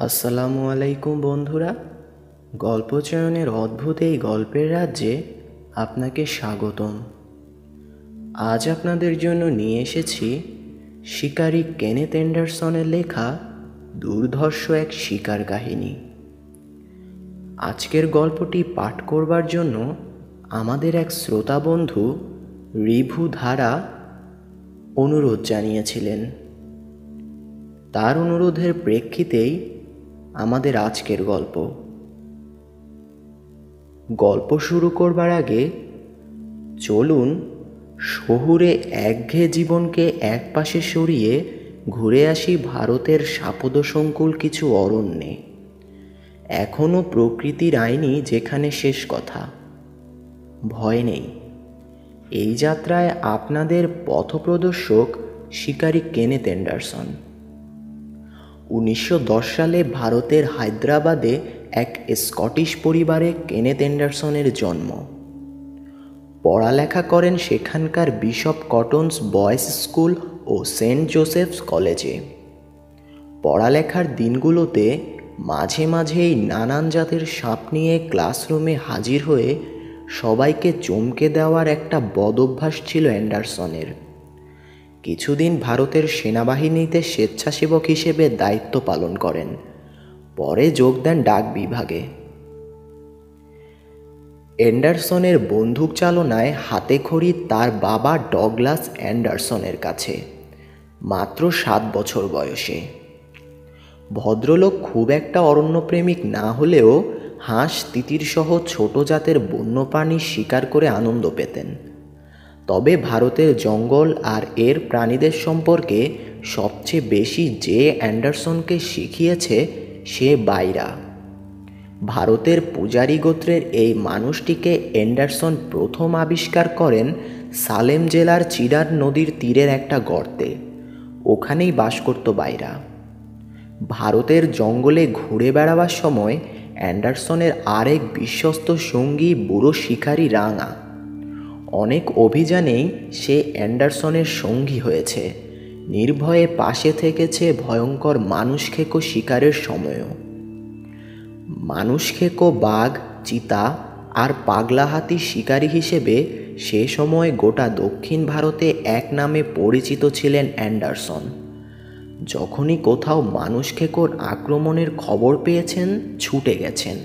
আসসালামু আলাইকুম বন্ধুরা, গল্প চয়নের অদ্ভুত এই গল্পের রাজ্যে আপনাকে স্বাগতম। আজ আপনাদের জন্য নিয়ে এসেছি শিকারী কেনেথ অ্যান্ডারসনের লেখা দুর্ধর্ষ এক শিকার কাহিনী। আজকের গল্পটি পাঠ করবার জন্য আমাদের এক শ্রোতা বন্ধু রিভু ধারা অনুরোধ জানিয়েছিলেন। তার অনুরোধের প্রেক্ষিতেই আমাদের আজকের গল্প শুরু করবার আগে চলুন শহুরে একঘেয়ে জীবনকে একপাশে সরিয়ে ঘুরে আসি ভারতের সাপদসংকুল কিছু অরণ্যে। এখনও প্রকৃতির আইনই যেখানে শেষ কথা, ভয় নেই। এই যাত্রায় আপনাদের পথপ্রদর্শক শিকারী কেনেথ অ্যান্ডারসন। 1910 সালে ভারতের হায়দ্রাবাদে এক স্কটিশ পরিবারে কেনেথ অ্যান্ডারসনের জন্ম। পড়ালেখা করেন সেখানকার বিশপ কটনস বয়েজ স্কুল ও সেন্ট জোসেফস কলেজে। পড়ালেখার দিনগুলোতে মাঝে মাঝেই নানান জাতের সাপ নিয়ে ক্লাসরুমে হাজির হয়ে সবাইকে চমকে দেওয়ার একটা বদঅভ্যাস ছিল অ্যান্ডারসনের। কিছুদিন ভারতের সেনাবাহিনীতে স্বেচ্ছাসেবক হিসেবে দায়িত্ব পালন করেন, পরে যোগ দেন ডাক বিভাগে। অ্যান্ডারসনের বন্দুক চালনায় হাতেখড়ি তার বাবা ডগলাস অ্যান্ডারসনের কাছে, মাত্র 7 বছর বয়সে। ভদ্রলোক খুব একটা অরণ্যপ্রেমিক না হলেও হাঁস, তিতির সহ ছোট জাতের বন্যপ্রাণী শিকার করে আনন্দ পেতেন। তবে ভারতের জঙ্গল আর এর প্রাণীদের সম্পর্কে সবচেয়ে বেশি যে অ্যান্ডারসনকে শিখিয়েছে সে বাইরা। ভারতের পূজারী গোত্রের এই মানুষটিকে অ্যান্ডারসন প্রথম আবিষ্কার করেন সালেম জেলার চিরার নদীর তীরের একটা গর্তে। ওখানেই বাস করত বাইরা। ভারতের জঙ্গলে ঘুরে বেড়াবার সময় অ্যান্ডারসনের আরেক বিশ্বস্ত সঙ্গী বুড়ো শিকারী রাঙা। অনেক অভিযানেই সে অ্যান্ডারসনের সঙ্গী হয়েছে, নির্ভয়ে পাশে থেকেছে ভয়ঙ্কর মানুষখেকো শিকারের সময়ও। মানুষখেকো বাঘ, চিতা আর পাগলা হাতি শিকারী হিসেবে সে সময় গোটা দক্ষিণ ভারতে এক নামে পরিচিত ছিলেন অ্যান্ডারসন। যখনই কোথাও মানুষখেকোর আক্রমণের খবর পেয়েছেন, ছুটে গেছেন।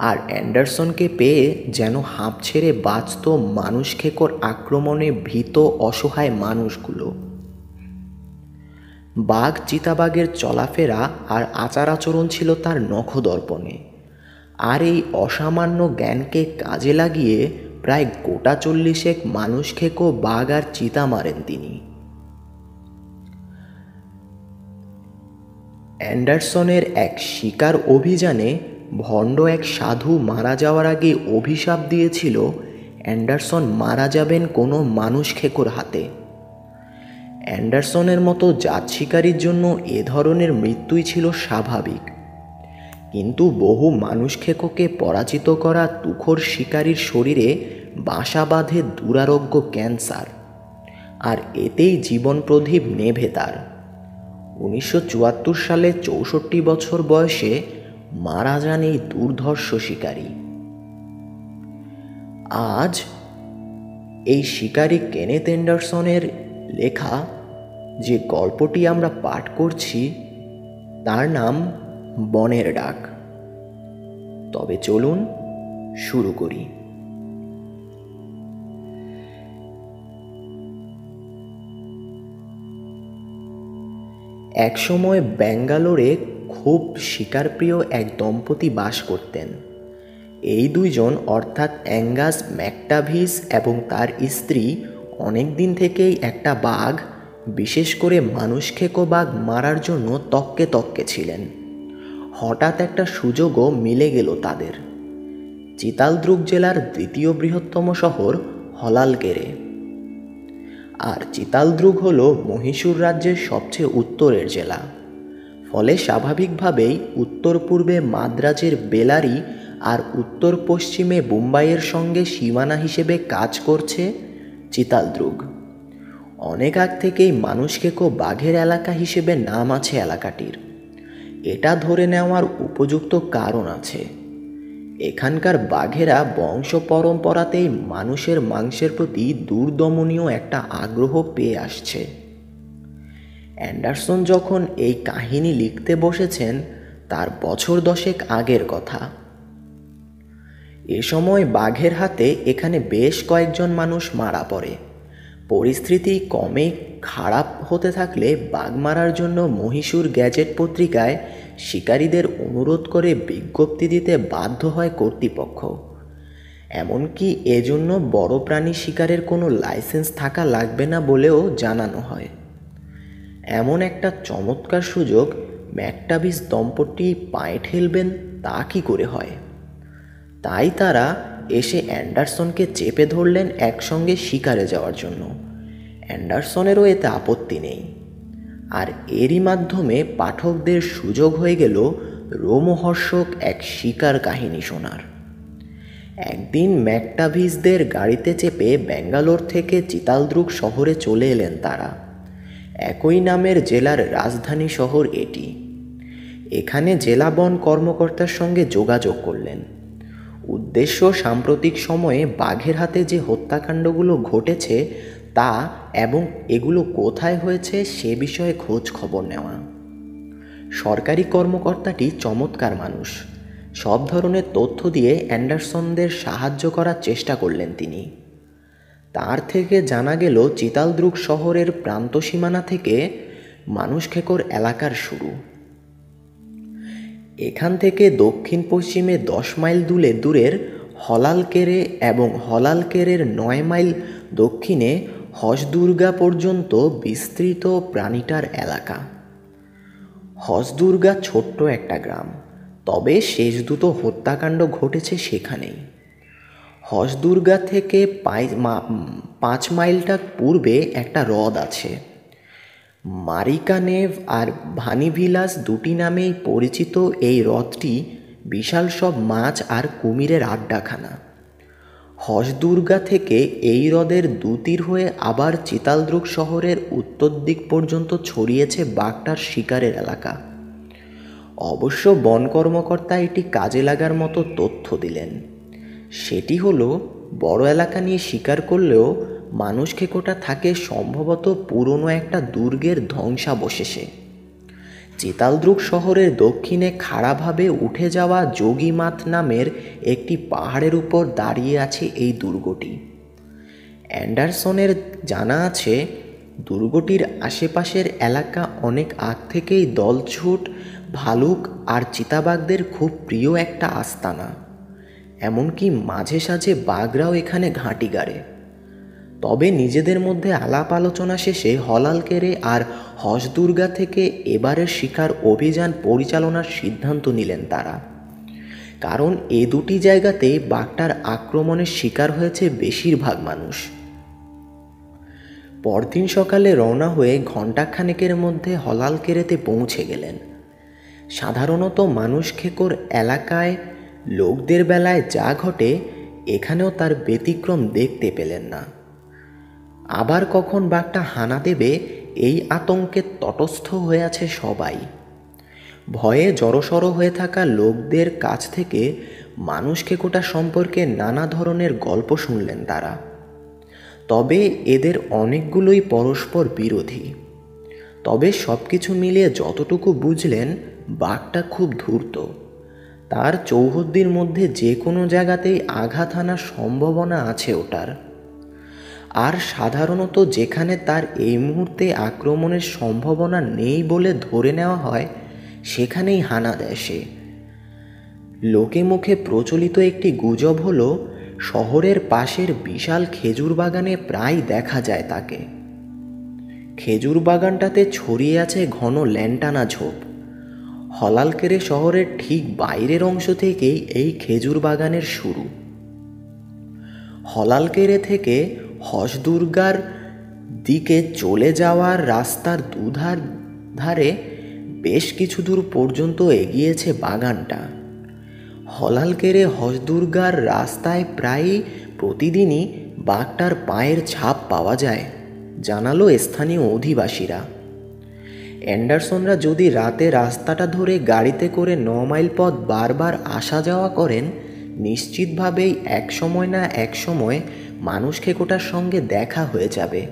আর অ্যান্ডারসনকে পেয়ে যেন হাঁপ ছেড়ে বাঁচত মানুষখেকোর আক্রমণে ভীত অসহায় মানুষগুলো। বাঘ, চিতাবাঘের চলাফেরা আর আচার আচরণ ছিল তার নখদর্পণে। আর এই অসামান্য জ্ঞানকে কাজে লাগিয়ে প্রায় গোটা 40 মানুষখেকো বাঘ আর চিতা মারেন তিনি। অ্যান্ডারসনের এক শিকার অভিযানে ভণ্ড এক সাধু মারা যাওয়ার আগে অভিশাপ দিয়েছিল অ্যান্ডারসন মারা যাবেন কোনো মানুষখেকোর হাতে। অ্যান্ডারসনের মতো জাত শিকারীর জন্য এ ধরনের মৃত্যুই ছিল স্বাভাবিক, কিন্তু বহু মানুষখেকোকে পরাজিত করা তুখোর শিকারীর শরীরে বাসা বাঁধে দুরারোগ্য ক্যান্সার, আর এতেই জীবন প্রদীপ নেভে তার। 1974 সালে 64 বছর বয়সে মারা যান এই দুর্ধর্ষ শিকারী। আজ এই শিকারী কেনেথ অ্যান্ডারসনের লেখা যে গল্পটি আমরা পাঠ করছি তার নাম বনের ডাক। তবে চলুন শুরু করি। একসময় ব্যাঙ্গালোরে খুব শিকারপ্রিয় এক দম্পতি বাস করতেন। এই দুইজন অর্থাৎ অ্যাঙ্গাস ম্যাকটাভিস এবং তার স্ত্রী অনেক দিন থেকেই একটা বাঘ, বিশেষ করে মানুষখেকো বাঘ মারার জন্য তককে তককে ছিলেন। হঠাৎ একটা সুযোগও মিলে গেল তাদের। চিতালদ্রুগ জেলার দ্বিতীয় বৃহত্তম শহর হলালকেরে, আর চিতালদ্রুগ হল মহীশূর রাজ্যের সবচেয়ে উত্তরের জেলা। ফলে স্বাভাবিকভাবেই উত্তর পূর্বে মাদ্রাজের বেলারি আর উত্তর পশ্চিমে মুম্বাইয়ের সঙ্গে সীমানা হিসেবে কাজ করছে চিতালদ্রুগ। অনেক আগ থেকেই মানুষখেকো বাঘের এলাকা হিসেবে নাম আছে এলাকাটির, এটা ধরে নেওয়ার উপযুক্ত কারণ আছে। এখানকার বাঘেরা বংশ পরম্পরাতেই মানুষের মাংসের প্রতি দুর্দমনীয় একটা আগ্রহ পেয়ে আসছে। অ্যান্ডারসন যখন এই কাহিনী লিখতে বসেছেন তার বছর 10 আগের কথা। এ সময় বাঘের হাতে এখানে বেশ কয়েকজন মানুষ মারা পড়ে। পরিস্থিতি কমে খারাপ হতে থাকলে বাঘ মারার জন্য মহীশূর গ্যাজেট পত্রিকায় শিকারীদের অনুরোধ করে বিজ্ঞপ্তি দিতে বাধ্য হয় কর্তৃপক্ষ। এমনকি এজন্য বড় প্রাণী শিকারের কোনো লাইসেন্স থাকা লাগবে না বলেও জানানো হয়। এমন একটা চমৎকার সুযোগ ম্যাকটাভিস দম্পতি পায়ে ঠেলবেন তা কী করে হয়? তাই তারা এসে অ্যান্ডারসনকে চেপে ধরলেন একসঙ্গে শিকারে যাওয়ার জন্য। অ্যান্ডারসনেরও এতে আপত্তি নেই। আর এরই মাধ্যমে পাঠকদের সুযোগ হয়ে গেল রোমহর্ষক এক শিকার কাহিনী শোনার। একদিন ম্যাকটাভিসদের গাড়িতে চেপে ব্যাঙ্গালোর থেকে চিতালদ্রুগ শহরে চলে এলেন তারা। একই নামের জেলার রাজধানী শহর এটি। এখানে জেলা বন কর্মকর্তার সঙ্গে যোগাযোগ করলেন। উদ্দেশ্য সাম্প্রতিক সময়ে বাঘের হাতে যে হত্যাকাণ্ডগুলো ঘটেছে তা এবং এগুলো কোথায় হয়েছে সে বিষয়ে খোঁজ খবর নেওয়া। সরকারি কর্মকর্তাটি চমৎকার মানুষ। সব ধরনের তথ্য দিয়ে অ্যান্ডারসনদের সাহায্য করার চেষ্টা করলেন তিনি। তার থেকে জানা গেল চিতালদ্রুগ শহরের প্রান্ত সীমানা থেকে মানুষখেকর এলাকার শুরু। এখান থেকে দক্ষিণ পশ্চিমে 10 মাইল দূরের হলালকেরে এবং হলালকেরের 9 মাইল দক্ষিণে হসদুর্গা পর্যন্ত বিস্তৃত প্রাণীটার এলাকা। হসদুর্গা ছোট্ট একটা গ্রাম, তবে শেষ দুটো হত্যাকাণ্ড ঘটেছে সেখানেই। হসদুর্গা থেকে 5 মাইলটা পূর্বে একটা হ্রদ আছে। মারিকানেভ আর ভানিভিলাস দুটি নামেই পরিচিত এই হ্রদটি বিশাল সব মাছ আর কুমিরের আড্ডাখানা। হসদুর্গা থেকে এই হ্রদের দুতীর হয়ে আবার চিতালদ্রুগ শহরের উত্তর দিক পর্যন্ত ছড়িয়েছে বাঘটার শিকারের এলাকা। অবশ্য বন কর্মকর্তা এটি কাজে লাগার মতো তথ্য দিলেন। সেটি হলো বড় এলাকা নিয়ে শিকার করলেও মানুষ খেকোটা থাকে সম্ভবত পুরনো একটা দুর্গের ধ্বংসাবশেষে। চিতালদ্রুগ শহরের দক্ষিণে খাড়াভাবে উঠে যাওয়া যোগীমাথ নামের একটি পাহাড়ের উপর দাঁড়িয়ে আছে এই দুর্গটি। অ্যান্ডারসনের জানা আছে দুর্গটির আশেপাশের এলাকা অনেক আগ থেকেই দলছুট, ভালুক আর চিতাবাঘদের খুব প্রিয় একটা আস্তানা। এমনকি মাঝে সাঝে বাঘরাও এখানে ঘাঁটি গাড়ে। তবে নিজেদের মধ্যে আলাপ আলোচনা শেষে হলালকেরে আর হসদুর্গা থেকে এবারের শিকার অভিযান পরিচালনার সিদ্ধান্ত নিলেন তারা। কারণ এ দুটি জায়গাতে বাঘটার আক্রমণের শিকার হয়েছে বেশিরভাগ মানুষ। পরদিন সকালে রওনা হয়ে ঘণ্টাখানেকের মধ্যে হলালকেরেতে পৌঁছে গেলেন। সাধারণত মানুষ খেকোর এলাকায় লোকদের বেলায় যা ঘটে এখানেও তার ব্যতিক্রম দেখতে পেলেন না। আবার কখন বাঘটা হানা দেবে এই আতঙ্কে তটস্থ হয়ে আছে সবাই। ভয়ে জড়সড় হয়ে থাকা লোকদের কাছ থেকে মানুষ খেকোটা সম্পর্কে নানা ধরনের গল্প শুনলেন তারা। তবে এদের অনেকগুলোই পরস্পর বিরোধী। তবে সব কিছু মিলিয়ে যতটুকু বুঝলেন বাঘটা খুব ধূর্ত। তার চৌহদ্দির মধ্যে যে কোনো জায়গাতেই আঘাত হানার সম্ভাবনা আছে ওটার। আর সাধারণত যেখানে তার এই মুহূর্তে আক্রমণের সম্ভাবনা নেই বলে ধরে নেওয়া হয় সেখানেই হানা দেয় সে। লোকে মুখে প্রচলিত একটি গুজব হলো শহরের পাশের বিশাল খেজুর বাগানে প্রায় দেখা যায় তাকে। খেজুর বাগানটাতে ছড়িয়ে আছে ঘন ল্যান্টানা ঝোপ। হলালকেরে শহরের ঠিক বাইরের অংশ থেকেই এই খেজুর বাগানের শুরু। হলালকেরে থেকে হসদুর্গার দিকে চলে যাওয়ার রাস্তার ধারে বেশ কিছু দূর পর্যন্ত এগিয়েছে বাগানটা। হলালকেরে হসদুর্গার রাস্তায় প্রায় প্রতিদিনই বাঘটার পায়ের ছাপ পাওয়া যায়, জানালো স্থানীয় অধিবাসীরা। অ্যান্ডারসনরা যদি রাতে রাস্তাটা ধরে গাড়িতে করে 9 মাইল পথ বারবার আসা যাওয়া করেন, নিশ্চিতভাবেই এক সময় না এক সময় মানুষ খেকোটার সঙ্গে দেখা হয়ে যাবে,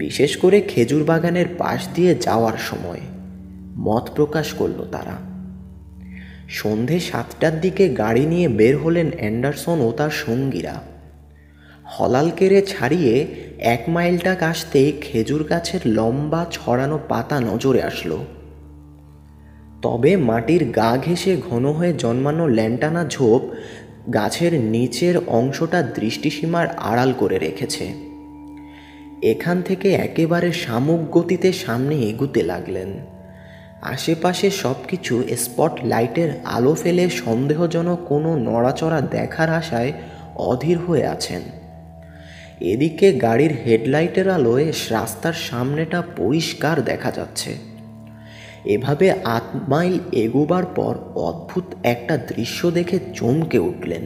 বিশেষ করে খেজুর বাগানের পাশ দিয়ে যাওয়ার সময়, মত প্রকাশ করল তারা। সন্ধে 7টার দিকে গাড়ি নিয়ে বের হলেন অ্যান্ডারসন ও তার সঙ্গীরা। হলালকেরে ছাড়িয়ে 1 মাইলটা আসতেই খেজুর গাছের লম্বা ছড়ানো পাতা নজরে আসলো। তবে মাটির গা ঘেঁষে ঘন হয়ে জন্মানো ল্যান্টানা ঝোপ গাছের নিচের অংশটা দৃষ্টিসীমার আড়াল করে রেখেছে। এখান থেকে একেবারে শামুক গতিতে সামনে এগুতে লাগলেন। আশেপাশে সব কিছু স্পট লাইটের আলো ফেলে সন্দেহজনক কোনো নড়াচড়া দেখার আশায় অধীর হয়ে আছেন। এদিকে গাড়ির হেডলাইটের আলোয় রাস্তার সামনেটা পরিষ্কার দেখা যাচ্ছে। এভাবে 8 মাইল এগোবার পর অদ্ভুত একটা দৃশ্য দেখে চমকে উঠলেন।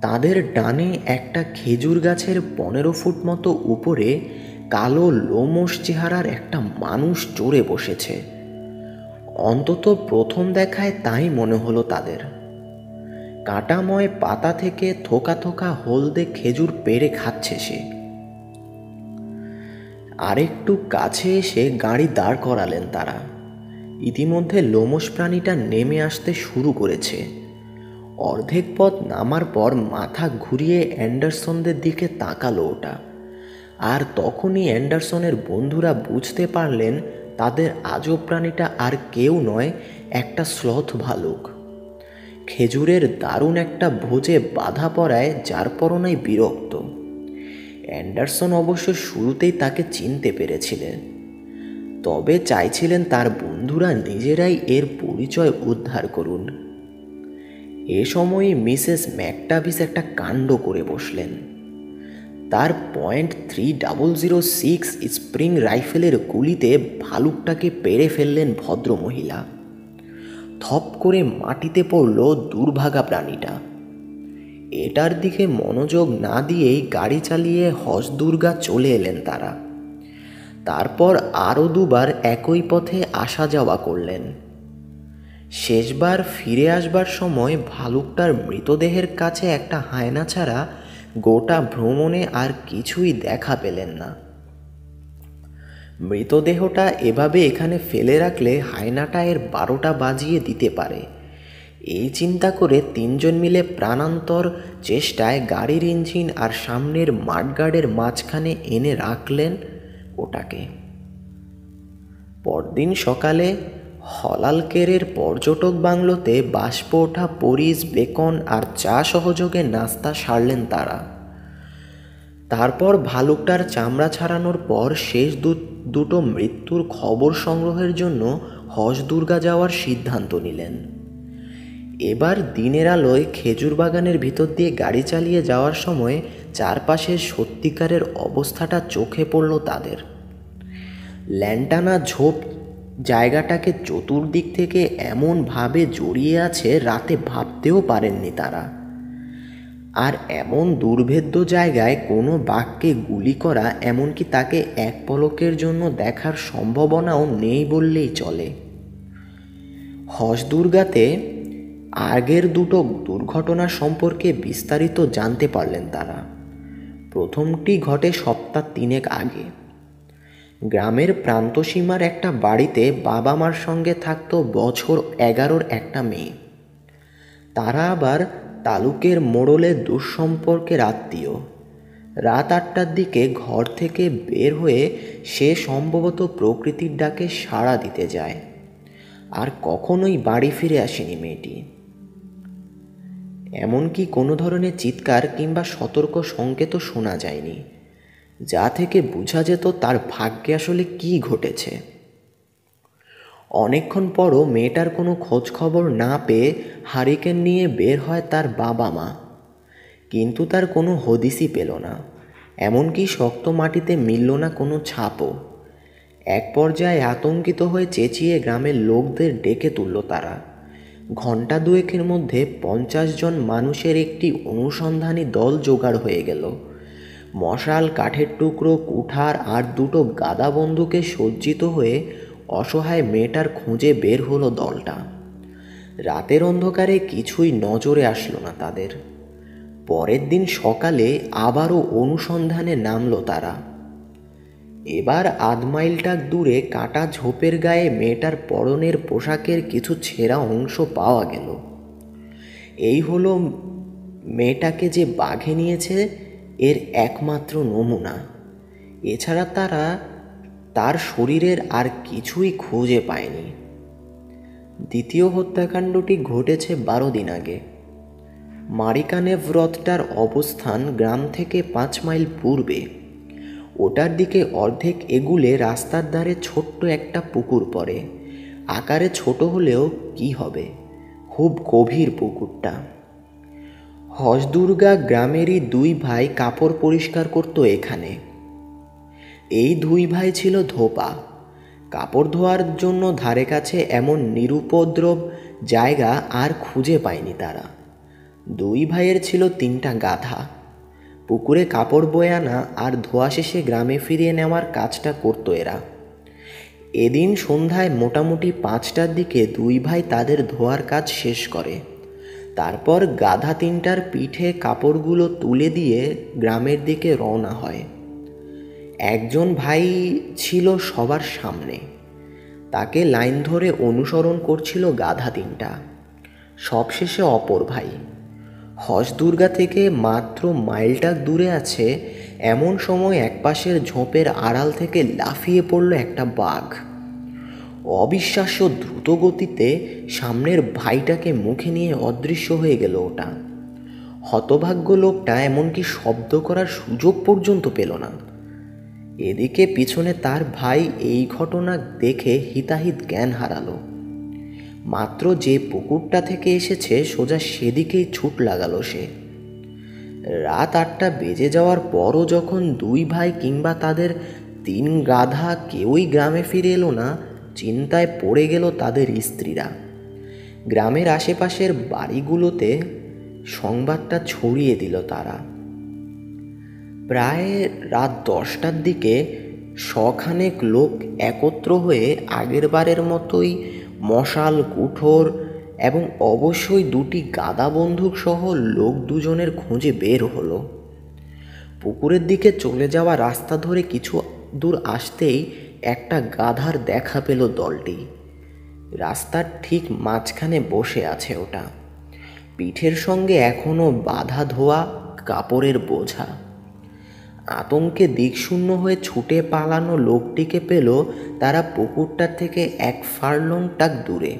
তাদের ডানে একটা খেজুর গাছের 15 ফুট মতো উপরে কালো লোমশ চেহারার একটা মানুষ চড়ে বসেছে। অন্তত প্রথম দেখায় তাই মনে হলো তাদের। কাঁটাময় পাতা থেকে থোকা থোকা হলদে খেজুর পেড়ে খাচ্ছে সে। আরেকটু কাছে এসে গাড়ি দাঁড় করালেন তারা। ইতিমধ্যে লোমশ প্রাণীটা নেমে আসতে শুরু করেছে। অর্ধেক পথ নামার পর মাথা ঘুরিয়ে অ্যান্ডারসনদের দিকে তাকালো ওটা। আর তখনই অ্যান্ডারসনের বন্ধুরা বুঝতে পারলেন তাদের আজব প্রাণীটা আর কেউ নয়, একটা স্লথ ভালুক। খেজুরের দারুণ একটা ভোজে বাধা পড়ায় যার পরনাই বিরক্ত। অ্যান্ডারসন অবশ্য শুরুতেই তাকে চিনতে পেরেছিলেন, তবে চাইছিলেন তার বন্ধুরা নিজেরাই এর পরিচয় উদ্ধার করুন। এ সময়ই মিসেস ম্যাকটাভিস একটা কাণ্ড করে বসলেন। তার .3006 স্প্রিং রাইফেলের গুলিতে ভালুকটাকে পেড়ে ফেললেন ভদ্রমহিলা। থপ করে মাটিতে পড়ল দুর্ভাগা প্রাণীটা। এটার দিকে মনোযোগ না দিয়েই গাড়ি চালিয়ে হসদুর্গা চলে এলেন তারা। তারপর আরও 2বার একই পথে আসা যাওয়া করলেন। শেষবার ফিরে আসবার সময় ভালুকটার মৃতদেহের কাছে একটা হায়না ছাড়া গোটা ভ্রমণে আর কিছুই দেখা পেলেন না। মৃতদেহটা এভাবে এখানে ফেলে রাখলে হায়নাটা এর 12টা বাজিয়ে দিতে পারে, এই চিন্তা করে 3 জন মিলে প্রাণান্তর চেষ্টায় গাড়ির ইঞ্জিন আর সামনের মাঠগার্ডের মাঝখানে এনে রাখলেন ওটাকে। পরদিন সকালে হলালকেরের পর্যটক বাংলোতে বাষ্প ওঠা পরিস, বেকন আর চা সহযোগে নাস্তা সারলেন তারা। তারপর ভালুকটার চামড়া ছাড়ানোর পর শেষ দুটো মৃত্যুর খবর সংগ্রহের জন্য হসদুর্গা যাওয়ার সিদ্ধান্ত নিলেন। এবার দিনের আলোয় খেজুর বাগানের ভিতর দিয়ে গাড়ি চালিয়ে যাওয়ার সময় চারপাশের সত্যিকারের অবস্থাটা চোখে পড়ল তাদের। ল্যান্টানা ঝোপ জায়গাটাকে চতুর্দিক থেকে এমনভাবে জড়িয়ে আছে রাতে ভাবতেও পারেননি তারা। আর এমন দুর্ভেদ্য জায়গায় কোনো বাঘকে গুলি করা, এমনকি তাকে এক পলকের জন্য দেখার সম্ভাবনাও নেই বললেই চলে। হসদুর্গাতে আগের 2টো দুর্ঘটনা সম্পর্কে বিস্তারিত জানতে পারলেন তারা। প্রথমটি ঘটে সপ্তাহ 3 আগে। গ্রামের প্রান্তসীমার একটা বাড়িতে বাবা মার সঙ্গে থাকতো বছর 11-র একটা মেয়ে। তারা আবার তালুকের মোড়লের দুঃসম্পর্কের আত্মীয়। রাত 8টার দিকে ঘর থেকে বের হয়ে সে সম্ভবত প্রকৃতির ডাকে সাড়া দিতে যায়, আর কখনোই বাড়ি ফিরে আসেনি মেয়েটি। এমনকি কোনো ধরনের চিৎকার কিংবা সতর্ক সংকেতও শোনা যায়নি, যা থেকে বোঝা যেত তার ভাগ্যে আসলে কী ঘটেছে। অনেকক্ষণ পরও মেয়েটার কোনো খোঁজ খবর না পেয়ে হারিকেন নিয়ে বের হয় তার বাবা মা, কিন্তু তার কোনো হদিসই পেল না। এমনকি শক্ত মাটিতে মিলল না কোনো ছাপও। এক পর্যায়ে আতঙ্কিত হয়ে চেঁচিয়ে গ্রামের লোকদের ডেকে তুলল তারা। ঘণ্টা 2-এর মধ্যে 50 জন মানুষের একটি অনুসন্ধানী দল জোগাড় হয়ে গেল। মশাল, কাঠের টুকরো, কুঠার আর দুটো গাদা বন্দুকে সজ্জিত হয়ে অসহায় মেয়েটার খোঁজে বের হলো দলটা। রাতের অন্ধকারে কিছুই নজরে আসলো না তাদের। পরের দিন সকালে আবারও অনুসন্ধানে নামলো তারা। এবার আধ মাইলটাক দূরে কাটা ঝোপের গায়ে মেয়েটার পরনের পোশাকের কিছু ছেঁড়া অংশ পাওয়া গেল। এই হলো মেয়েটাকে যে বাঘে নিয়েছে এর একমাত্র নমুনা। এছাড়া তারা তার শরীরের আর কিছুই খুঁজে পায়নি। দ্বিতীয় হত্যাকাণ্ডটি ঘটেছে 12 দিন আগে। মারিকানেভ হ্রদটার অবস্থান গ্রাম থেকে 5 মাইল পূর্বে। ওটার দিকে অর্ধেক এগুলে রাস্তার ধারে ছোট্ট একটা পুকুর পড়ে। আকারে ছোট হলেও কি হবে, খুব গভীর পুকুরটা। হসদুর্গা গ্রামেরই 2 ভাই কাপড় পরিষ্কার করত এখানে। এই 2 ভাই ছিল ধোপা। কাপড় ধোয়ার জন্য ধারে কাছে এমন নিরুপদ্রব জায়গা আর খুঁজে পায়নি তারা। 2 ভাইয়ের ছিল 3টা গাধা। পুকুরে কাপড় বয়ে আনা আর ধোয়া শেষে গ্রামে ফিরিয়ে নেওয়ার কাজটা করতো এরা। এদিন সন্ধ্যায় মোটামুটি 5টার দিকে 2 ভাই তাদের ধোয়ার কাজ শেষ করে। তারপর গাধা 3টার পিঠে কাপড়গুলো তুলে দিয়ে গ্রামের দিকে রওনা হয়। একজন ভাই ছিল সবার সামনে। তাকে লাইন ধরে অনুসরণ করছিল গাধা 3টা। সবশেষে অপর ভাই। হসদুর্গা থেকে মাত্র মাইলটাক দূরে আছে এমন সময় একপাশের ঝোপের আড়াল থেকে লাফিয়ে পড়ল একটা বাঘ। অবিশ্বাস্য দ্রুত গতিতে সামনের ভাইটাকে মুখে নিয়ে অদৃশ্য হয়ে গেল ওটা। হতভাগ্য লোকটা এমনকি শব্দ করার সুযোগ পর্যন্ত পেল না। এদিকে পিছনে তার ভাই এই ঘটনা দেখে হিতাহিত জ্ঞান হারালো। মাত্র যে পুকুরটা থেকে এসেছে সোজা সেদিকেই ছুট লাগালো সে। রাত 8টা বেজে যাওয়ার পরও যখন 2 ভাই কিংবা তাদের 3 গাধা কেউই গ্রামে ফিরে এলো না, চিন্তায় পড়ে গেল তাদের স্ত্রীরা। গ্রামের আশেপাশের বাড়িগুলোতে সংবাদটা ছড়িয়ে দিল তারা। প্রায় রাত 10টার দিকে শখানেক লোক একত্র হয়ে আগের বারের মতোই মশাল, কুঠোর এবং অবশ্যই 2টি গাদা বন্দুক সহ লোক 2জনের খোঁজে বের হলো। পুকুরের দিকে চলে যাওয়া রাস্তা ধরে কিছু দূর আসতেই একটা গাধার দেখা পেল দলটি। রাস্তার ঠিক মাঝখানে বসে আছে ওটা। পিঠের সঙ্গে এখনো বাঁধা ধোয়া কাপড়ের বোঝা। আতঙ্কে দিকশূন্য হয়ে ছুটে পালানো লোকটিকে পেল তারা পুকুরটার থেকে 1 ফার্লং টাক দূরে।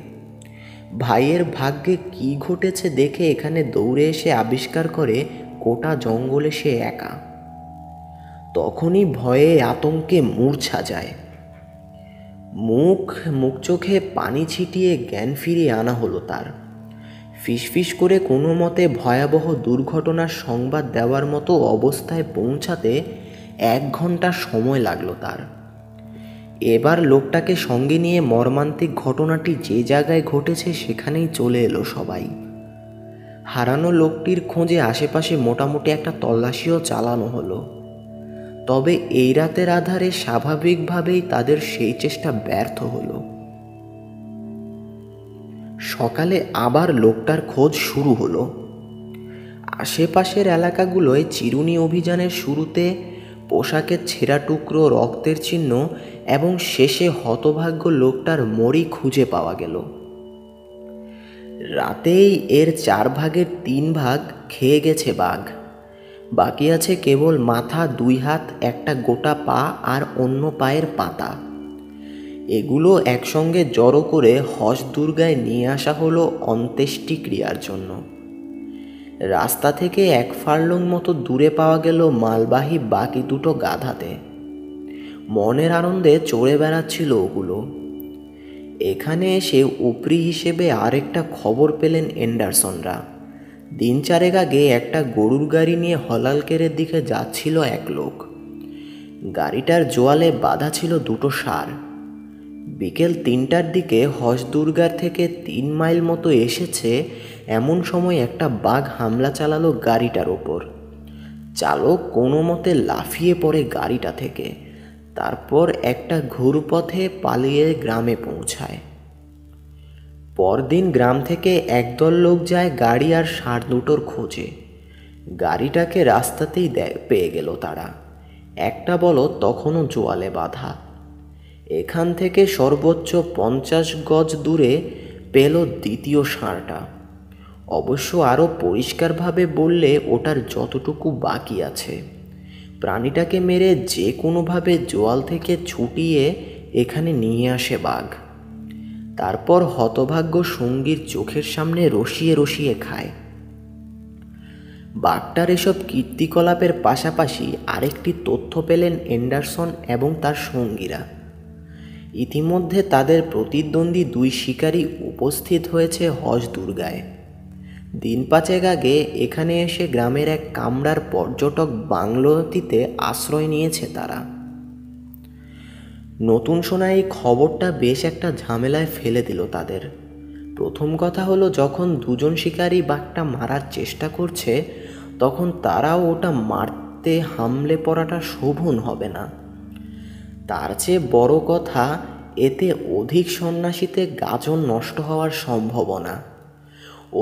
ভাইয়ের ভাগ্যে কি ঘটেছে দেখে এখানে দৌড়ে এসে আবিষ্কার করে গোটা জঙ্গলে সে একা। তখনই ভয়ে আতঙ্কে মূর্ছা যায়। মুখ চোখে পানি ছিটিয়ে জ্ঞান ফিরিয়ে আনা হলো তার। ফিসফিস করে কোনো মতে ভয়াবহ দুর্ঘটনার সংবাদ দেওয়ার মতো অবস্থায় পৌঁছাতে 1 ঘন্টা সময় লাগলো তার। এবার লোকটাকে সঙ্গে নিয়ে মর্মান্তিক ঘটনাটি যে জায়গায় ঘটেছে সেখানেই চলে এলো সবাই। হারানো লোকটির খোঁজে আশেপাশে মোটামুটি একটা তল্লাশিও চালানো হলো। তবে এই রাতের আধারে স্বাভাবিকভাবেই তাদের সেই চেষ্টা ব্যর্থ হলো। সকালে আবার লোকটার খোঁজ শুরু হলো। আশেপাশের এলাকাগুলোয় চিরুনি অভিযানের শুরুতে পোশাকের ছেঁড়া টুকরো, রক্তের চিহ্ন এবং শেষে হতভাগ্য লোকটার মরি খুঁজে পাওয়া গেল। রাতেই এর 4 ভাগের 3 ভাগ খেয়ে গেছে বাঘ। বাকি আছে কেবল মাথা, 2 হাত, একটা গোটা পা আর অন্য পায়ের পাতা। এগুলো একসঙ্গে জড়ো করে হসদুর্গায় নিয়ে আসা হলো অন্ত্যেষ্টিক্রিয়ার জন্য। রাস্তা থেকে 1 ফার্লং মতো দূরে পাওয়া গেল মালবাহী বাকি 2টো গাধাতে। মনের আনন্দে চড়ে বেড়াচ্ছিল ওগুলো। এখানে এসে উপরি হিসেবে আরেকটা খবর পেলেন এন্ডারসনরা। দিন 4 আগে একটা গরুর গাড়ি নিয়ে হলালকেরের দিকে যাচ্ছিল এক লোক। গাড়িটার জোয়ালে বাঁধা ছিল 2টো ষাঁড়। বিকেল 3টার দিকে হসদুর্গার থেকে 3 মাইল মতো এসেছে এমন সময় একটা বাঘ হামলা চালালো গাড়িটার ওপর। চালক কোনো মতে লাফিয়ে পড়ে গাড়িটা থেকে, তারপর একটা ঘুরপথে পালিয়ে গ্রামে পৌঁছায়। পরদিন গ্রাম থেকে একদল লোক যায় গাড়ি আর ষাঁড় দুটোর খোঁজে। গাড়িটাকে রাস্তাতেই পেয়ে গেল তারা। একটা বলদ তখনও জোয়ালে বাঁধা। এখান থেকে সর্বোচ্চ 50 গজ দূরে পেল দ্বিতীয় ষাঁড়টা। অবশ্য আরও পরিষ্কারভাবে বললে ওটার যতটুকু বাকি আছে। প্রাণীটাকে মেরে যে কোনোভাবে জোয়াল থেকে ছুটিয়ে এখানে নিয়ে আসে বাঘ। তারপর হতভাগ্য সঙ্গীর চোখের সামনে রসিয়ে রসিয়ে খায়। বাঘটার এসব কীর্তিকলাপের পাশাপাশি আরেকটি তথ্য পেলেন অ্যান্ডারসন এবং তার সঙ্গীরা। ইতিমধ্যে তাদের প্রতিদ্বন্দ্বী 2 শিকারী উপস্থিত হয়েছে হজ দুর্গায়। দিন 5 আগে এখানে এসে গ্রামের এক কামরার পর্যটক বাংলোটিতে আশ্রয় নিয়েছে তারা। নতুন শোনা এই খবরটা বেশ একটা ঝামেলায় ফেলে দিল তাদের। প্রথম কথা হলো, যখন 2জন শিকারী বাঘটা মারার চেষ্টা করছে তখন তারাও ওটা মারতে হামলে পড়াটা শোভন হবে না। তার চেয়ে বড় কথা, এতে অধিক সন্ন্যাসীতে গাজন নষ্ট হওয়ার সম্ভাবনা।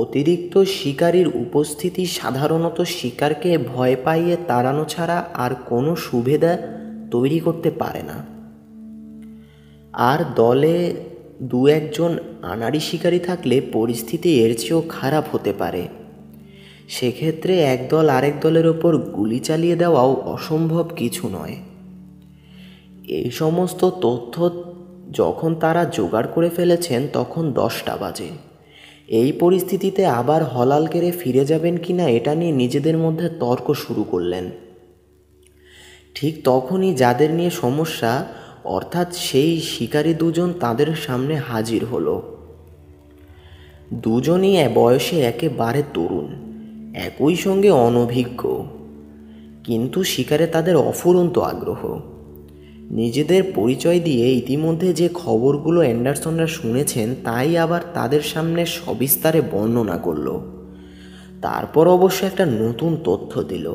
অতিরিক্ত শিকারীর উপস্থিতি সাধারণত শিকারকে ভয় পাইয়ে তাড়ানো ছাড়া আর কোনো সুবিধা তৈরি করতে পারে না। আর দলে 2-1 জন আনাড়ি শিকারী থাকলে পরিস্থিতি এর চেয়েও খারাপ হতে পারে। সেক্ষেত্রে একদল আরেক দলের ওপর গুলি চালিয়ে দেওয়াও অসম্ভব কিছু নয়। এই সমস্ত তথ্য যখন তারা জোগাড় করে ফেলেছেন তখন 10টা বাজে। এই পরিস্থিতিতে আবার হলাল কেড়ে ফিরে যাবেন কিনা এটা নিয়ে নিজেদের মধ্যে তর্ক শুরু করলেন। ঠিক তখনই যাদের নিয়ে সমস্যা, অর্থাৎ সেই শিকারী 2জন তাদের সামনে হাজির হলো। 2জনই বয়সে একেবারে তরুণ, একই সঙ্গে অনভিজ্ঞ, কিন্তু শিকারে তাদের অফুরন্ত আগ্রহ। নিজেদের পরিচয় দিয়ে ইতিমধ্যে যে খবরগুলো অ্যান্ডারসনরা শুনেছেন তাই আবার তাদের সামনে সবিস্তারে বর্ণনা করল। তারপর অবশ্য একটা নতুন তথ্য দিল।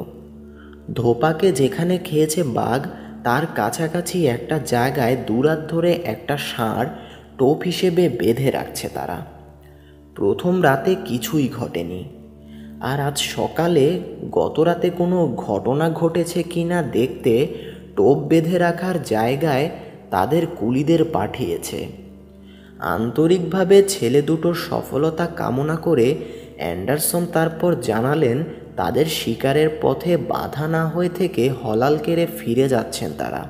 ধোপাকে যেখানে খেয়েছে বাঘ তার কাছাকাছি একটা জায়গায় দুরাত ধরে একটা ষাঁড় টোপ হিসেবে বেঁধে রাখছে তারা। প্রথম রাতে কিছুই ঘটেনি, আর আজ সকালে গত রাতে কোনো ঘটনা ঘটেছে কিনা দেখতে টোপ বেঁধে রাখার জায়গায় তাদের কুলিদের পাঠিয়েছে। আন্তরিকভাবে ছেলে দুটোর সফলতা কামনা করে অ্যান্ডারসন তারপর জানালেন তাদের শিকারের পথে বাধা না হয়ে থেকে হলাল কেড়ে ফিরে যাচ্ছেন তারা।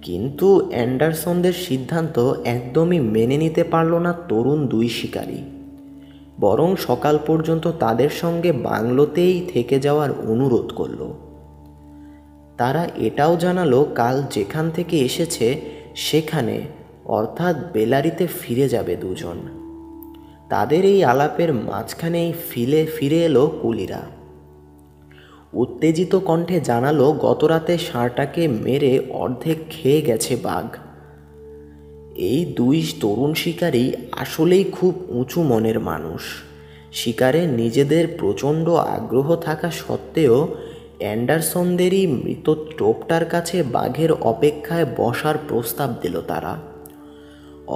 কিন্তু অ্যান্ডারসনদের সিদ্ধান্ত একদমই মেনে নিতে পারল না তরুণ 2 শিকারী, বরং সকাল পর্যন্ত তাদের সঙ্গে বাংলোতেই থেকে যাওয়ার অনুরোধ করল। তারা এটাও জানালো কাল যেখান থেকে এসেছে সেখানে, অর্থাৎ বেলারিতে ফিরে যাবে 2জন। তাদের এই আলাপের মাঝখানেই ফিরে এলো কুলিরা। উত্তেজিত কণ্ঠে জানালো গতরাতে ষাঁড়টাকে মেরে অর্ধেক খেয়ে গেছে বাঘ। এই 2 তরুণ শিকারী আসলেই খুব উঁচু মনের মানুষ। শিকারে নিজেদের প্রচণ্ড আগ্রহ থাকা সত্ত্বেও অ্যান্ডারসনদেরই মৃত টোপটার কাছে বাঘের অপেক্ষায় বসার প্রস্তাব দিল তারা।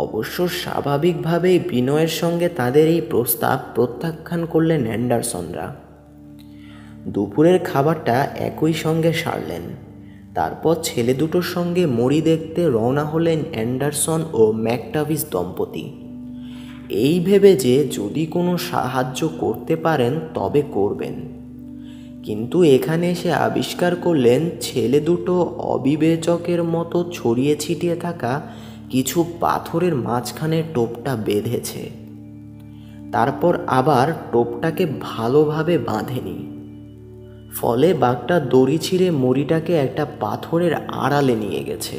অবশ্য স্বাভাবিকভাবেই বিনয়ের সঙ্গে তাদের এই প্রস্তাব প্রত্যাখ্যান করলেন অ্যান্ডারসনরা। দুপুরের খাবারটা একই সঙ্গে সারলেন। তারপর ছেলে দুটোর সঙ্গে মরি দেখতে রওনা হলেন অ্যান্ডারসন ও ম্যাকটাভিস দম্পতি, এই ভেবে যে যদি কোনো সাহায্য করতে পারেন তবে করবেন। কিন্তু এখানে এসে আবিষ্কার করলেন ছেলে দুটো অবিবেচকের মতো ছড়িয়ে ছিটিয়ে থাকা কিছু পাথরের মাঝখানে টোপটা বেঁধেছে। তারপর আবার টোপটাকে ভালোভাবে বাঁধেনি। ফলে বাঘটা দড়ি ছিঁড়ে মরিটাকে একটা পাথরের আড়ালে নিয়ে গেছে।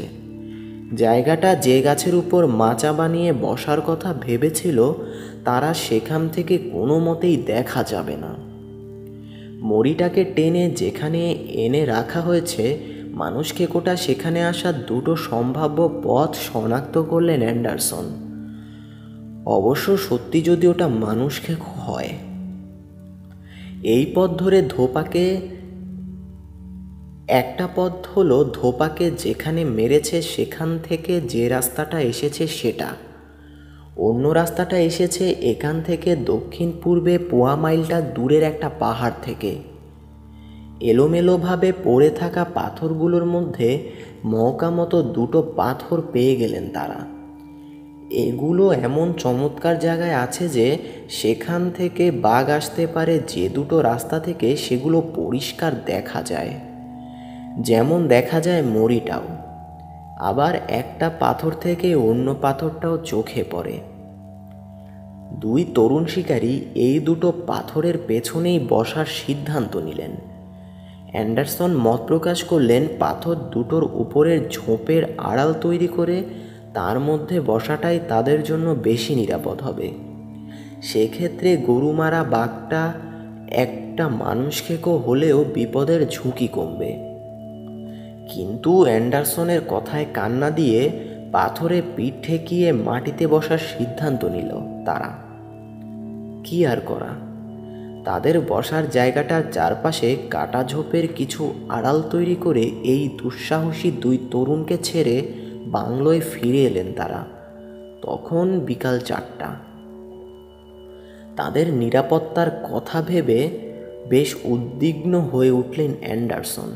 জায়গাটা যে গাছের উপর মাচা বানিয়ে বসার কথা ভেবেছিল তারা সেখান থেকে কোনো মতেই দেখা যাবে না। মরিটাকে টেনে যেখানে এনে রাখা হয়েছে মানুষখেকোটা সেখানে আসার 2টো সম্ভাব্য পথ শনাক্ত করলেন অ্যান্ডারসন। অবশ্য সত্যি যদি ওটা মানুষখেকো হয়। এই পথ ধরে ধোপাকে একটা পথ হলো ধোপাকে যেখানে মেরেছে সেখান থেকে যে রাস্তাটা এসেছে সেটা, অন্য রাস্তাটা এসেছে এখান থেকে দক্ষিণ পূর্বে পোয়া মাইলটা দূরের একটা পাহাড় থেকে। এলোমেলোভাবে পড়ে থাকা পাথরগুলোর মধ্যে মৌকা মতো দুটো পাথর পেয়ে গেলেন তারা। এগুলো এমন চমৎকার জায়গায় আছে যে সেখান থেকে বাঘ আসতে পারে যে দুটো রাস্তা থেকে সেগুলো পরিষ্কার দেখা যায়, যেমন দেখা যায় মরিটাও। আবার একটা পাথর থেকে অন্য পাথরটাও চোখে পড়ে। দুই তরুণ শিকারী এই দুটো পাথরের পেছনেই বসার সিদ্ধান্ত নিলেন। অ্যান্ডারসন মত প্রকাশ করলেন পাথর দুটোর উপরের ঝোপের আড়াল তৈরি করে তার মধ্যে বসাটাই তাদের জন্য বেশি নিরাপদ হবে। সেক্ষেত্রে গরু মারা বাঘটা একটা মানুষখেকো হলেও বিপদের ঝুঁকি কমবে। কিন্তু অ্যান্ডারসনের কথায় কান্না দিয়ে পাথরে পিঠ ঠেকিয়ে মাটিতে বসার সিদ্ধান্ত নিল তারা। কি আর করা, তাদের বসার জায়গাটার চারপাশে কাটা ঝোপের কিছু আড়াল তৈরি করে এই দুঃসাহসী দুই তরুণকে ছেড়ে বাংলোয় ফিরে এলেন তারা। তখন বিকাল 4টা। তাদের নিরাপত্তার কথা ভেবে বেশ উদ্বিগ্ন হয়ে উঠলেন অ্যান্ডারসন।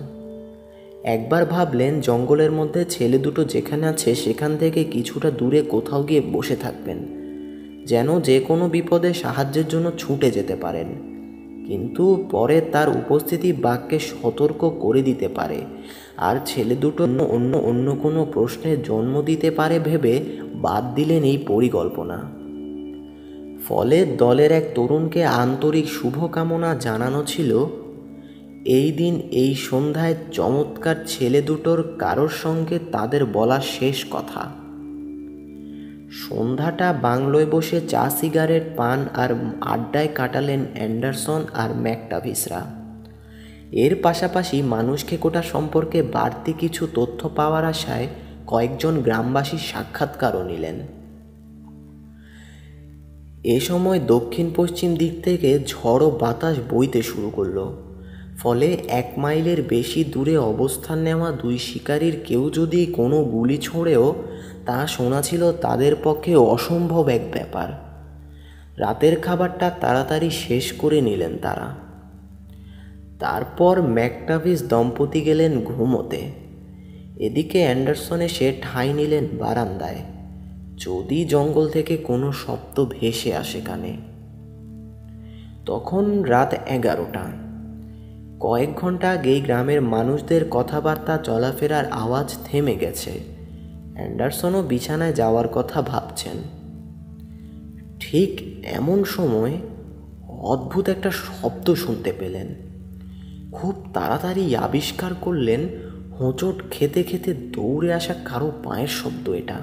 একবার ভাবলেন জঙ্গলের মধ্যে ছেলে দুটো যেখানে আছে সেখান থেকে কিছুটা দূরে কোথাও গিয়ে বসে থাকবেন, যেন যে কোনো বিপদে সাহায্যের জন্য ছুটে যেতে পারেন। কিন্তু পরে তার উপস্থিতি বাঘকে সতর্ক করে দিতে পারে, আর ছেলে দুটো অন্য কোনো প্রশ্নের জন্ম দিতে পারে ভেবে বাদ দিলেন এই পরিকল্পনা। ফলে দলের এক তরুণকে আন্তরিক শুভকামনা জানানো ছিল এই দিন এই সন্ধ্যায় চমৎকার ছেলে দুটোর কারোর সঙ্গে তাদের বলা শেষ কথা। সন্ধ্যাটা বাংলোয় বসে চা সিগারেট পান আর আড্ডায় কাটালেন অ্যান্ডারসন আর ম্যাকটাভিসরা। এর পাশাপাশি মানুষখেকোটা সম্পর্কে বাড়তি কিছু তথ্য পাওয়ার আশায় কয়েকজন গ্রামবাসীর সাক্ষাৎকারও নিলেন। এ সময় দক্ষিণ পশ্চিম দিক থেকে ঝড়ো বাতাস বইতে শুরু করলো। ফলে 1 মাইলের বেশি দূরে অবস্থান নেওয়া দুই শিকারীর কেউ যদি কোনো গুলি ছোঁড়েও তা শোনা ছিল তাদের পক্ষে অসম্ভব এক ব্যাপার। রাতের খাবারটা তাড়াতাড়ি শেষ করে নিলেন তারা। তারপর ম্যাকটাভিস দম্পতি গেলেন ঘুমোতে। এদিকে অ্যান্ডারসন এসে ঠাঁই নিলেন বারান্দায়, যদি জঙ্গল থেকে কোনো শব্দ ভেসে আসে কানে। তখন রাত 11টা। কয়েক ঘন্টা আগেই গ্রামের মানুষদের কথাবার্তা চলাফেরার আওয়াজ থেমে গেছে। অ্যান্ডারসনও বিছানায় যাওয়ার কথা ভাবছেন। ঠিক এমন সময় অদ্ভুত একটা শব্দ শুনতে পেলেন। খুব তাড়াতাড়ি আবিষ্কার করলেন হোঁচট খেতে খেতে দৌড়ে আসা কারো পায়ের শব্দ এটা।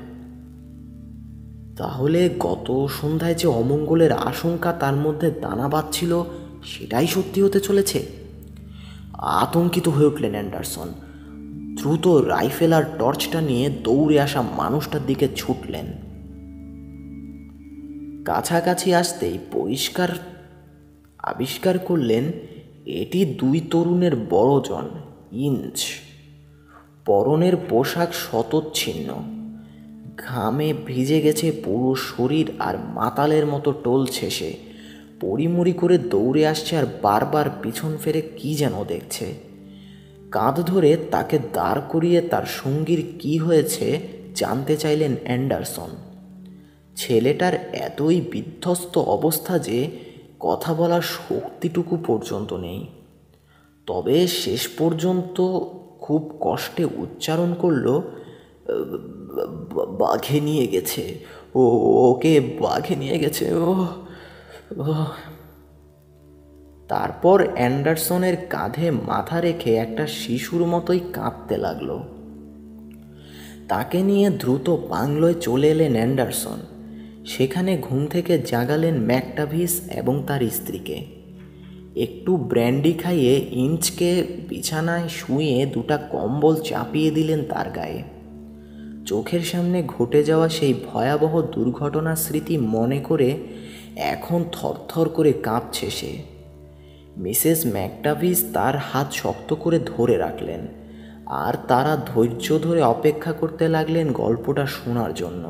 তাহলে গত সন্ধ্যায় যে অমঙ্গলের আশঙ্কা তার মধ্যে দানা বাঁধছিল সেটাই সত্যি হতে চলেছে। আতঙ্কিত হয়ে উঠলেন অ্যান্ডারসন। দ্রুত রাইফেল আর টর্চটা নিয়ে দৌড়ে আসা মানুষটার দিকে ছুটলেন। কাছাকাছি আসতেই পরিষ্কার আবিষ্কার করলেন এটি দুই তরুণের বড়জন ইঞ্চ। পরনের পোশাক শতচ্ছিন্ন, ঘামে ভিজে গেছে পুরো শরীর আর মাতালের মতো টলছে সে। পরিমরি করে দৌড়ে আসছে আর বারবার পিছন ফিরে কি যেন দেখছে। কাঁধ ধরে তাকে দাঁড় করিয়ে তার সঙ্গীর কি হয়েছে জানতে চাইলেন অ্যান্ডারসন। ছেলেটার এতই বিধ্বস্ত অবস্থা যে কথা বলার শক্তিটুকু পর্যন্ত নেই। তবে শেষ পর্যন্ত খুব কষ্টে উচ্চারণ করল, বাঘে নিয়ে গেছে, ওকে বাঘে নিয়ে গেছে ও। তারপর অ্যান্ডারসনের কাঁধে মাথা রেখে একটা শিশুর মতোই কাঁদতে লাগলো। তাকে নিয়ে দ্রুত বাংলোয় চলে এলেন অ্যান্ডারসন। সেখানে ঘুম থেকে জাগালেন ম্যাকটাভিস এবং তার স্ত্রীকে। একটু ব্র্যান্ডি খাইয়ে ইঞ্চকে বিছানায় শুয়ে দুটা কম্বল চাপিয়ে দিলেন তার গায়ে। চোখের সামনে ঘটে যাওয়া সেই ভয়াবহ দুর্ঘটনার স্মৃতি মনে করে এখন থরথর করে কাঁপছে সে। মিসেস ম্যাকটাভিস তার হাত শক্ত করে ধরে রাখলেন, আর তারা ধৈর্য ধরে অপেক্ষা করতে লাগলেন গল্পটা শোনার জন্য।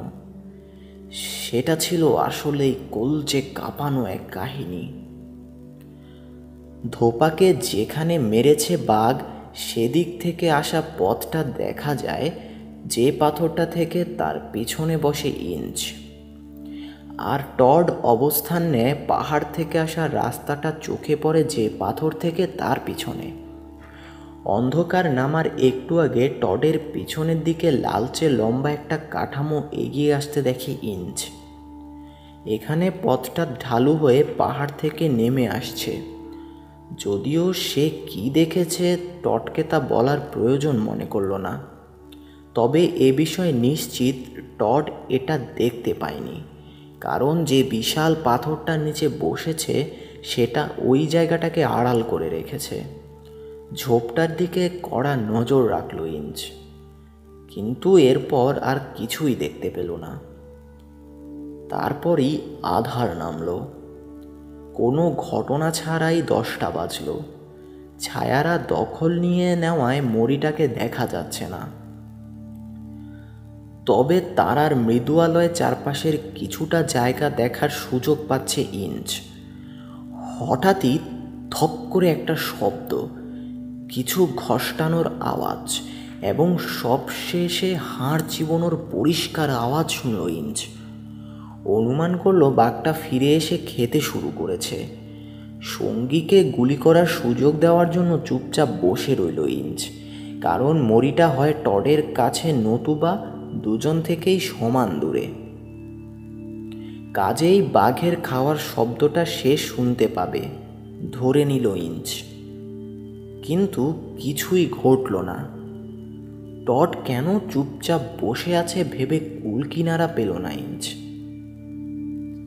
সেটা ছিল আসলেই কলজে কাঁপানো এক কাহিনী। ধোপাকে যেখানে মেরেছে বাঘ, সেদিক থেকে আসা পথটা দেখা যায়, যে পাথরটা থেকে তার পিছনে বসে ইঞ্চ। আর টড অবস্থান নেয় পাহাড় থেকে আসা রাস্তাটা চোখে পড়ে যে পাথর থেকে তার পিছনে। অন্ধকার নামার একটু আগে টডের পিছনের দিকে লালচে লম্বা একটা কাঠামো এগিয়ে আসতে দেখে ইঞ্চ। এখানে পথটা ঢালু হয়ে পাহাড় থেকে নেমে আসছে। যদিও সে কি দেখেছে টডকে তা বলার প্রয়োজন মনে করল না, তবে এ বিষয়ে নিশ্চিত টড এটা দেখতে পায়নি, কারণ যে বিশাল পাথরটার নিচে বসেছে সেটা ওই জায়গাটাকে আড়াল করে রেখেছে। ঝোপটার দিকে কড়া নজর রাখল ইঞ্চ, কিন্তু এরপর আর কিছুই দেখতে পেল না। তারপরই আঁধার নামল। কোনো ঘটনা ছাড়াই 10টা বাজল। ছায়ারা দখল নিয়ে নেওয়ায় মরিটাকে দেখা যাচ্ছে না, তবে তারার মৃদু আলোয় চারপাশের কিছুটা জায়গা দেখার সুযোগ পাচ্ছে ইঞ্চ। হঠাৎই ধক করে একটা শব্দ, কিছু ঘষ্টানোর আওয়াজ, এবং সবশেষে হাড় চিবোনোর পরিষ্কার আওয়াজ শুনল ইঞ্চ। অনুমান করলো বাঘটা ফিরে এসে খেতে শুরু করেছে। সঙ্গীকে গুলি করার সুযোগ দেওয়ার জন্য চুপচাপ বসে রইল ইঞ্চ, কারণ মরিটা হয় টডের কাছে নতুবা দুজন থেকেই সমান দূরে। কাজেই বাঘের খাওয়ার শব্দটা সে শুনতে পাবে ধরে নিল ইঞ্চ। কিন্তু কিছুই ঘটল না। টড কেন চুপচাপ বসে আছে ভেবে কুল কিনারা পেল না ইঞ্চ।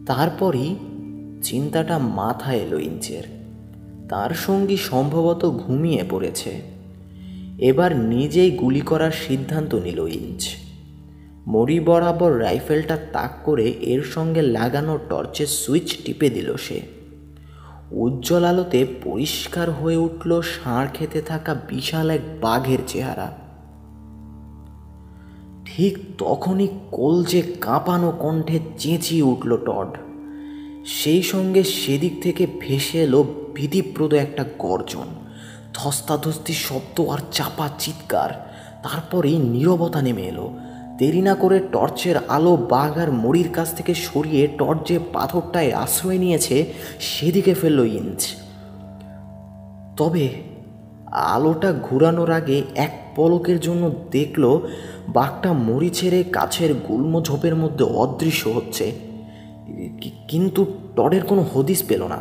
তারপরই চিন্তাটা মাথায় এলো ইঞ্চের। তার সঙ্গী সম্ভবত ঘুমিয়ে পড়েছে। এবার নিজেই গুলি করার সিদ্ধান্ত নিল ইঞ্চ। মরি বরাবর রাইফেলটা তাক করে এর সঙ্গে লাগানো টর্চের সুইচ টিপে দিল সে। উজ্জ্বল আলোতে পরিষ্কার হয়ে উঠল ষাঁড় খেতে থাকা বিশাল এক বাঘের চেহারা। ঠিক তখনই কলজে কাঁপানো কণ্ঠে চেঁচিয়ে উঠল টড। সেই সঙ্গে সেদিক থেকে ভেসে এলো ভীতিপ্রদ একটা গর্জন, ধস্তাধস্তি শব্দ আর চাপা চিৎকার। তারপরেই নীরবতা নেমে এলো। দেরি না করে টর্চের আলো বাঘ আর মরির কাছ থেকে সরিয়ে টর্চ যে পাথরটায় আশ্রয় নিয়েছে সেদিকে ফেলল ইঞ্চ। তবে আলোটা ঘুরানোর আগে এক পলকের জন্য দেখল বাঘটা মরি ছেড়ে কাছের গুল্ম ঝোপের মধ্যে অদৃশ্য হচ্ছে। কিন্তু টডের কোনো হদিস পেল না।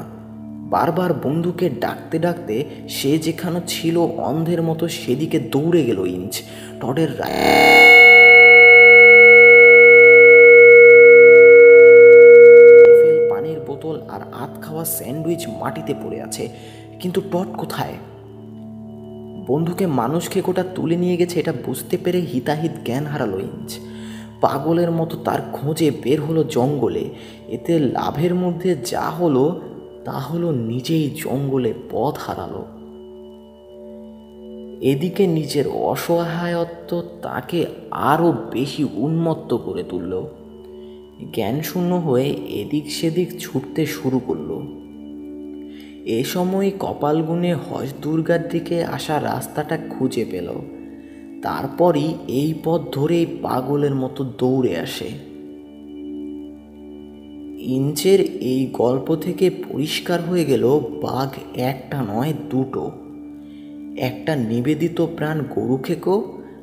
বারবার বন্ধুকে ডাকতে ডাকতে সে যেখানে ছিল অন্ধের মতো সেদিকে দৌড়ে গেল ইঞ্চ। টডের পানির বোতল আর আধ খাওয়া স্যান্ডউইচ মাটিতে পড়ে আছে, কিন্তু টড কোথায়? বন্ধুকে মানুষ খেকোটা তুলে নিয়ে গেছে এটা বুঝতে পেরে হিতাহিত জ্ঞান হারালো ইঞ্চ। পাগলের মতো তার খোঁজে বের হলো জঙ্গলে। এতে লাভের মধ্যে যা হলো তা হলো নিজেই জঙ্গলে পথ হারালো। এদিকে নিজের অসহায়ত্ব তাকে আরও বেশি উন্মত্ত করে তুলল। জ্ঞানশূন্য হয়ে এদিক সেদিক ছুটতে শুরু করল। এ সময় কপাল গুনে হজ দুর্গার দিকে আসা রাস্তাটা খুঁজে পেল। তারপরই এই পথ ধরেই পাগলের মতো দৌড়ে আসে। ইঞ্চের এই গল্প থেকে পরিষ্কার হয়ে গেল বাঘ একটা নয় দুটো। একটা নিবেদিত প্রাণ গরু খেকো,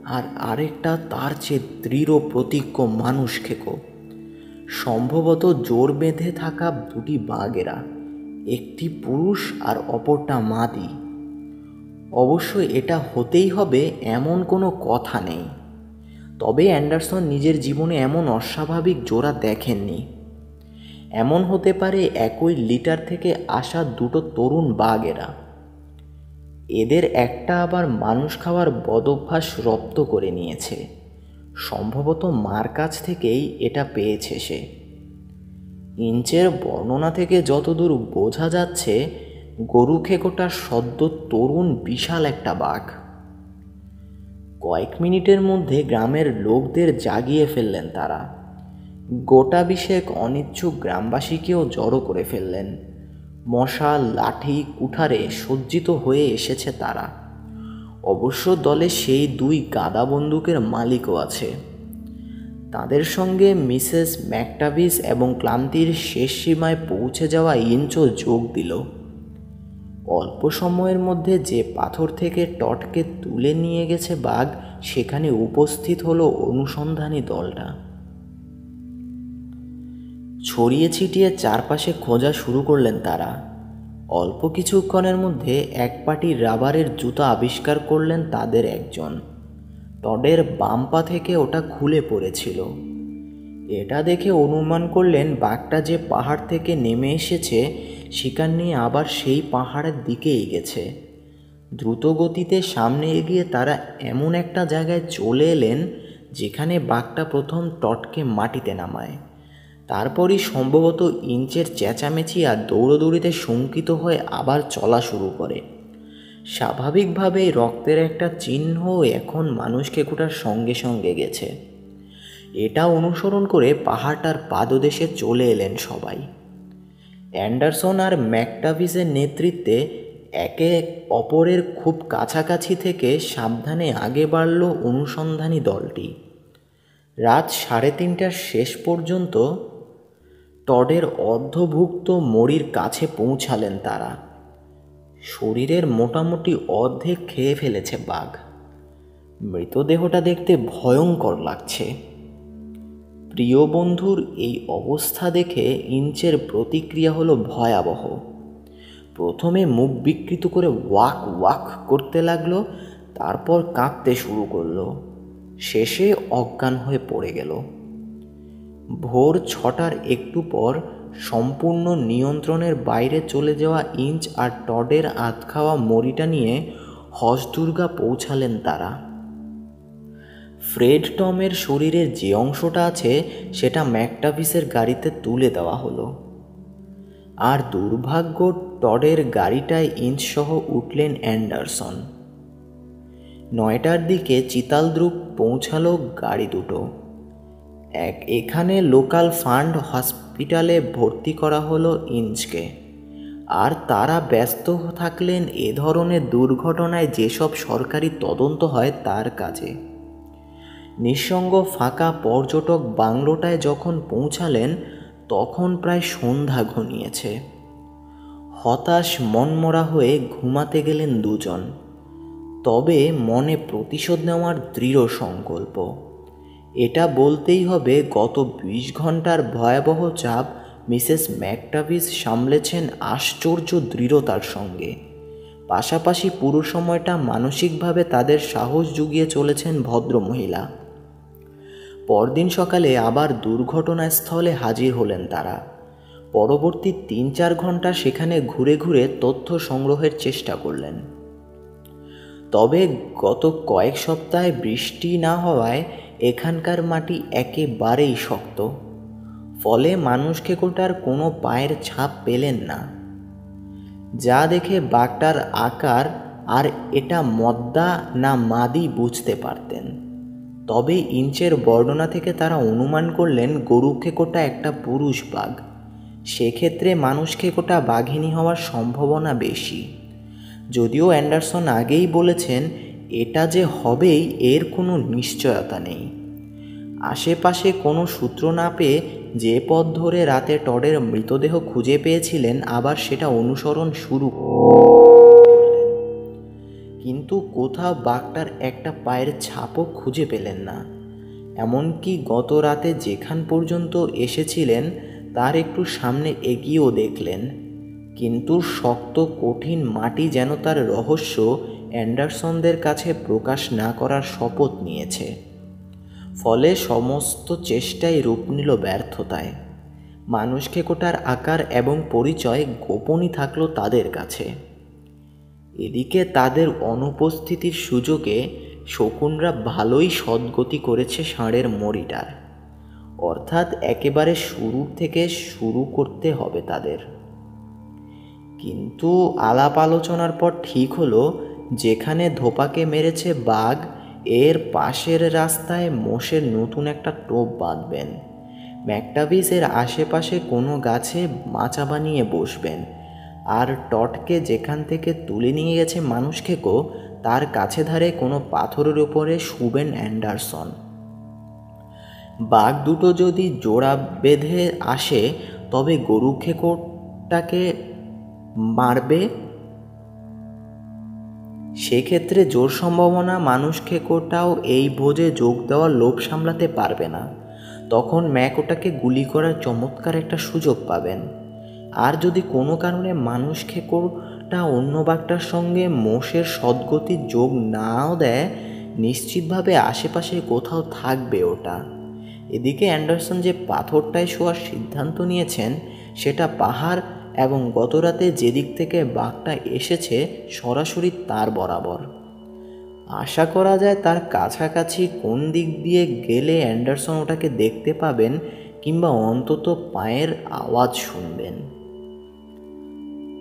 আর আরেকটা তার চেয়ে দৃঢ় প্রতিজ্ঞ মানুষ খেকো। সম্ভবত জোর বেঁধে থাকা দুটি বাঘেরা, একটি পুরুষ আর অপরটা মাদি। অবশ্যই এটা হতেই হবে এমন কোনো কথা নেই, তবে অ্যান্ডারসন নিজের জীবনে এমন অস্বাভাবিক জোড়া দেখেননি। এমন হতে পারে একই লিটার থেকে আসা দুটো তরুণ বাঘেরা। এদের একটা আবার মানুষ খাওয়ার বদভ্যাস রপ্ত করে নিয়েছে। সম্ভবত মার কাছ থেকেই এটা পেয়েছে সে। ইঞ্চের বর্ণনা থেকে যতদূর বোঝা যাচ্ছে গরু খেকোটা সদ্য তরুণ বিশাল একটা বাঘ। কয়েক মিনিটের মধ্যে গ্রামের লোকদের জাগিয়ে ফেললেন তারা। গোটা বিশেক অনিচ্ছুক গ্রামবাসীকেও জড়ো করে ফেললেন। মশাল, লাঠি, কুঠারে সজ্জিত হয়ে এসেছে তারা। অবশ্য দলে সেই 2 গাদা বন্দুকের মালিকও আছে। তাদের সঙ্গে মিসেস ম্যাকটাভিস এবং ক্লান্তির শেষ সীমায় পৌঁছে যাওয়া ইঞ্চও যোগ দিল। অল্প সময়ের মধ্যে যে পাথর থেকে টডকে তুলে নিয়ে গেছে বাঘ, সেখানে উপস্থিত হলো অনুসন্ধানী দলটা। ছড়িয়ে ছিটিয়ে চারপাশে খোঁজা শুরু করলেন তারা। অল্প কিছুক্ষণের মধ্যে এক পাটি রাবারের জুতা আবিষ্কার করলেন তাদের একজন। টডের বাম পা থেকে ওটা খুলে পড়েছিল। এটা দেখে অনুমান করলেন বাঘটা যে পাহাড় থেকে নেমে এসেছে, শিকার নিয়ে আবার সেই পাহাড়ের দিকেই গেছে। দ্রুত গতিতে সামনে এগিয়ে তারা এমন একটা জায়গায় চলে এলেন যেখানে বাঘটা প্রথম টডকে মাটিতে নামায়। তারপরই সম্ভবত ইঞ্চের চেঁচামেচি আর দৌড়দৌড়িতে শঙ্কিত হয়ে আবার চলা শুরু করে। স্বাভাবিকভাবেই রক্তের একটা চিহ্ন এখন মানুষ খেকোটার সঙ্গে সঙ্গে গেছে। এটা অনুসরণ করে পাহাড়টার পাদদেশে চলে এলেন সবাই। অ্যান্ডারসন আর ম্যাকটাভিসের নেতৃত্বে একে অপরের খুব কাছাকাছি থেকে সাবধানে আগে বাড়ল অনুসন্ধানী দলটি। রাত 3:30টার শেষ পর্যন্ত টডের অর্ধভুক্ত মরির কাছে পৌঁছালেন তারা। শরীরের মোটামুটি অর্ধেক খেয়ে ফেলেছে বাঘ। মৃতদেহটা দেখতে ভয়ঙ্কর লাগছে। প্রিয় বন্ধুর এই অবস্থা দেখে ইঞ্চের প্রতিক্রিয়া হলো ভয়াবহ। প্রথমে মুখ বিকৃত করে ওয়াক ওয়াক করতে লাগলো, তারপর কাঁদতে শুরু করলো, শেষে অজ্ঞান হয়ে পড়ে গেল। ভোর 6টার একটু পর সম্পূর্ণ নিয়ন্ত্রণের বাইরে চলে যাওয়া ইঞ্চ আর টডের আধ খাওয়া মরিটা নিয়ে হসদুর্গা পৌঁছালেন তারা। ফ্রেড টমের শরীরের যে অংশটা আছে সেটা ম্যাকটাভিসের গাড়িতে তুলে দেওয়া হলো। আর দুর্ভাগ্য, টডের গাড়িটায় ইঞ্চ সহ উঠলেন অ্যান্ডারসন। 9টার দিকে চিতালদ্রুপ পৌঁছালো গাড়ি দুটো। এখানে লোকাল ফান্ড হসপিটালে ভর্তি করা হলো ইঞ্চকে। আর তারা ব্যস্ত থাকলেন এ ধরনের দুর্ঘটনায় যেসব সরকারি তদন্ত হয় তার কাজে। নিঃসঙ্গ ফাঁকা পর্যটক বাংলোটায় যখন পৌঁছালেন তখন প্রায় সন্ধ্যা ঘনিয়েছে। হতাশ মনমরা হয়ে ঘুমাতে গেলেন দুজন, তবে মনে প্রতিশোধ নেওয়ার দৃঢ় সংকল্প। এটা বলতেই হবে, গত 20 ঘন্টার ভয়াবহ চাপ মিসেস ম্যাকটাভিস সামলেছেন আশ্চর্য দৃঢ়তার সঙ্গে। পাশাপাশি পুরো সময়টা মানসিকভাবে তাদের সাহস জুগিয়ে চলেছেন ভদ্রমহিলা। পরদিন সকালে আবার দুর্ঘটনাস্থলে হাজির হলেন তারা। পরবর্তী 3-4 ঘন্টা সেখানে ঘুরে ঘুরে তথ্য সংগ্রহের চেষ্টা করলেন। তবে গত কয়েক সপ্তাহে বৃষ্টি না হওয়ায় এখানকার মাটি একেবারেই শক্ত, ফলে মানুষ খেকোটার কোনো পায়ের ছাপ পেলেন না। যা দেখে বাঘটার আকার আর এটা মদ্দা না মাদি বুঝতে পারতেন। তবে ইঞ্চের বর্ণনা থেকে তারা অনুমান করলেন গরু খেকোটা একটা পুরুষ বাঘ। সেক্ষেত্রে মানুষ খেকোটা বাঘিনী হওয়ার সম্ভাবনা বেশি। যদিও অ্যান্ডারসন আগেই বলেছেন এটা যে হবেই এর কোনো নিশ্চয়তা নেই। আশেপাশে কোনো সূত্র না পেয়ে যে পথ ধরে রাতে টডের মৃতদেহ খুঁজে পেয়েছিলেন আবার সেটা অনুসরণ শুরু করলেন, কিন্তু কোথাও বাঘটার একটা পায়ের ছাপও খুঁজে পেলেন না। এমনকি গত রাতে যেখান পর্যন্ত এসেছিলেন তার একটু সামনে এগিয়েও দেখলেন, কিন্তু শক্ত কঠিন মাটি যেন তার রহস্য অ্যান্ডারসনদের কাছে প্রকাশ না করার শপথ নিয়েছে। ফলে সমস্ত চেষ্টাই রূপ নিল ব্যর্থতায়। মানুষ খেকোটার আকার এবং পরিচয় গোপনই থাকলো তাদের কাছে। এদিকে তাদের অনুপস্থিতির সুযোগে শকুনরা ভালোই সদ্গতি করেছে ষাঁড়ের মরিটার, অর্থাৎ একেবারে শুরু থেকে শুরু করতে হবে তাদের। কিন্তু আলাপ আলোচনার পর ঠিক হলো যেখানে ধোপাকে মেরেছে বাঘ এর পাশের রাস্তায় মোষের নতুন একটা টোপ বাঁধবেন। ম্যাকটাভিস এর আশেপাশে কোনো গাছে মাচা বানিয়ে বসবেন, আর টটকে যেখান থেকে তুলে নিয়ে গেছে মানুষ খেকো তার কাছে ধারে কোনো পাথরের উপরে শুবেন অ্যান্ডারসন। বাঘ দুটো যদি জোড়া বেঁধে আসে তবে গরু খেকোটাকে মারবে, সেক্ষেত্রে জোর সম্ভাবনা মানুষ খেকোটাও এই ভোজে যোগ দেওয়ার লোভ সামলাতে পারবে না। তখন ম্যাক ওটাকে গুলি করার চমৎকার একটা সুযোগ পাবেন। আর যদি কোনো কারণে মানুষ খেকোটা অন্য বাঘটার সঙ্গে মোষের সদ্গতির যোগ নাও দেয়, নিশ্চিতভাবে আশেপাশে কোথাও থাকবে ওটা। এদিকে অ্যান্ডারসন যে পাথরটায় শোয়ার সিদ্ধান্ত নিয়েছেন সেটা পাহাড় এবং গতরাতে যেদিক থেকে বাঘটা এসেছে সরাসরি তার বরাবর। আশা করা যায় তার কাছাকাছি কোন দিক দিয়ে গেলে অ্যান্ডারসন ওটাকে দেখতে পাবেন কিংবা অন্তত পায়ের আওয়াজ শুনবেন।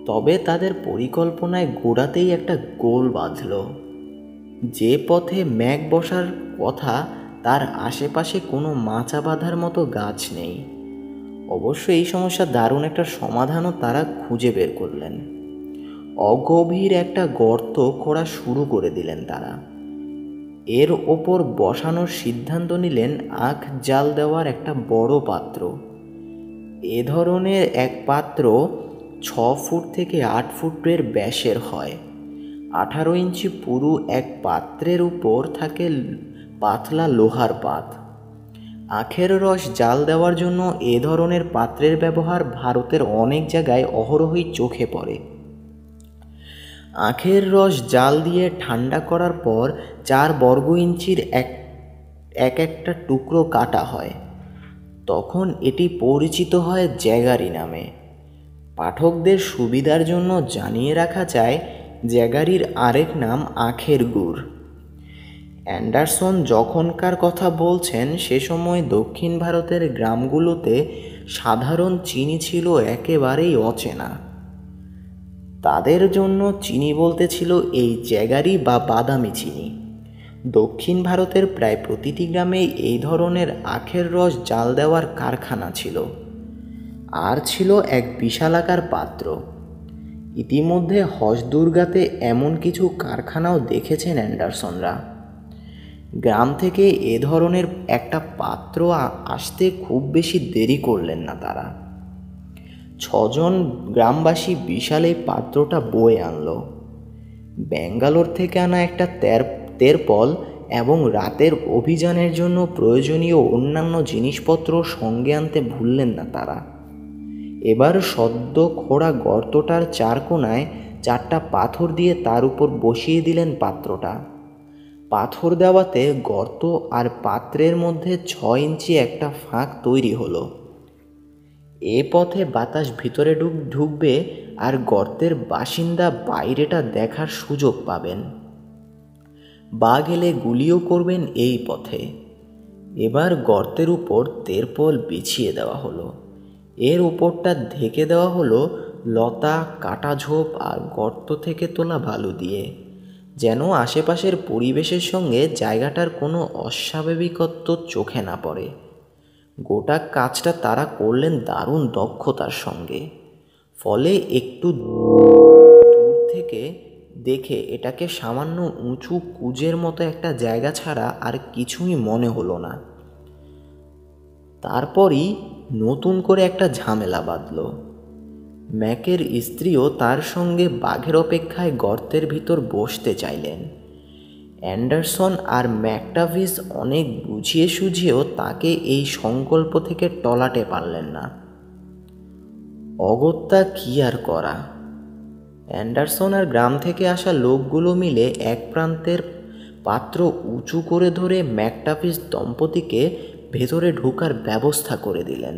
তবে তাদের পরিকল্পনায় গোড়াতেই একটা গোল বাঁধল। যে পথে ম্যাক বসার কথা তার আশেপাশে কোনো মাচা বাঁধার মতো গাছ নেই। অবশ্য এই সমস্যার দারুণ একটা সমাধানও তারা খুঁজে বের করলেন। অগভীর একটা গর্ত খোঁড়া শুরু করে দিলেন তারা। এর ওপর বসানোর সিদ্ধান্ত নিলেন আখ জাল দেওয়ার একটা বড় পাত্র। এ ধরনের এক পাত্র 6 ফুট থেকে 8 ফুটের ব্যাসের হয়। 18 ইঞ্চি পুরু এক পাত্রের উপর থাকে পাতলা লোহার পাত। আখের রস জাল দেওয়ার জন্য এ ধরনের পাত্রের ব্যবহার ভারতের অনেক জায়গায় অহরহই চোখে পড়ে। আখের রস জাল দিয়ে ঠান্ডা করার পর 4 বর্গ ইঞ্চির একটা টুকরো কাটা হয়। তখন এটি পরিচিত হয় জ্যাগারি নামে। পাঠকদের সুবিধার জন্য জানিয়ে রাখা যায় জ্যাগারির আরেক নাম আখের গুড়। অ্যান্ডারসন যখনকার কথা বলছেন সে সময় দক্ষিণ ভারতের গ্রামগুলোতে সাধারণ চিনি ছিল একেবারেই অচেনা। তাদের জন্য চিনি বলতে ছিল এই জ্যাগারি বা বাদামি চিনি। দক্ষিণ ভারতের প্রায় প্রতিটি গ্রামেই এই ধরনের আখের রস জাল দেওয়ার কারখানা ছিল। আর ছিল এক বিশালাকার পাত্র। ইতিমধ্যে হসদুর্গাতে এমন কিছু কারখানাও দেখেছেন অ্যান্ডারসনরা। গ্রাম থেকে এ ধরনের একটা পাত্র আসতে খুব বেশি দেরি করলেন না তারা। 6 জন গ্রামবাসী বিশাল এই পাত্রটা বয়ে আনলো। ব্যাঙ্গালোর থেকে আনা একটা তেরপল এবং রাতের অভিযানের জন্য প্রয়োজনীয় অন্যান্য জিনিসপত্র সঙ্গে আনতে ভুললেন না তারা। এবার সদ্য খোঁড়া গর্তটার 4 কোণায় 4টা পাথর দিয়ে তার উপর বসিয়ে দিলেন পাত্রটা। পাথর দেওয়াতে গর্ত আর পাত্রের মধ্যে 6 ইঞ্চি একটা ফাঁক তৈরি হলো। এ পথে বাতাস ভিতরে ঢুকবে আর গর্তের বাসিন্দা বাইরেটা দেখার সুযোগ পাবেন। বাঘ এলে গুলিও করবেন এই পথে। এবার গর্তের উপর তেরপল বিছিয়ে দেওয়া হলো। এর উপরটা ঢেকে দেওয়া হলো লতা, কাটা ঝোপ আর গর্ত থেকে তোলা বালু দিয়ে, যেন আশেপাশের পরিবেশের সঙ্গে জায়গাটার কোনো অস্বাভাবিকত্ব চোখে না পড়ে। গোটা কাজটা তারা করলেন দারুণ দক্ষতার সঙ্গে। ফলে একটু দূর থেকে দেখে এটাকে সামান্য উঁচু কুজের মতো একটা জায়গা ছাড়া আর কিছুই মনে হলো না। তারপরই নতুন করে একটা ঝামেলা বাঁধল। ম্যাকের স্ত্রীও তার সঙ্গে বাঘের অপেক্ষায় গর্তের ভিতর বসতে চাইলেন। অ্যান্ডারসন আর ম্যাকটাভিস অনেক বুঝিয়ে সুঝিয়েও তাকে এই সংকল্প থেকে টলাতে পারলেন না। অগত্যা কি আর করা। অ্যান্ডারসন আর গ্রাম থেকে আসা লোকগুলো মিলে এক প্রান্তের পাত্র উঁচু করে ধরে ম্যাকটাভিস দম্পতিকে ভেতরে ঢোকার ব্যবস্থা করে দিলেন।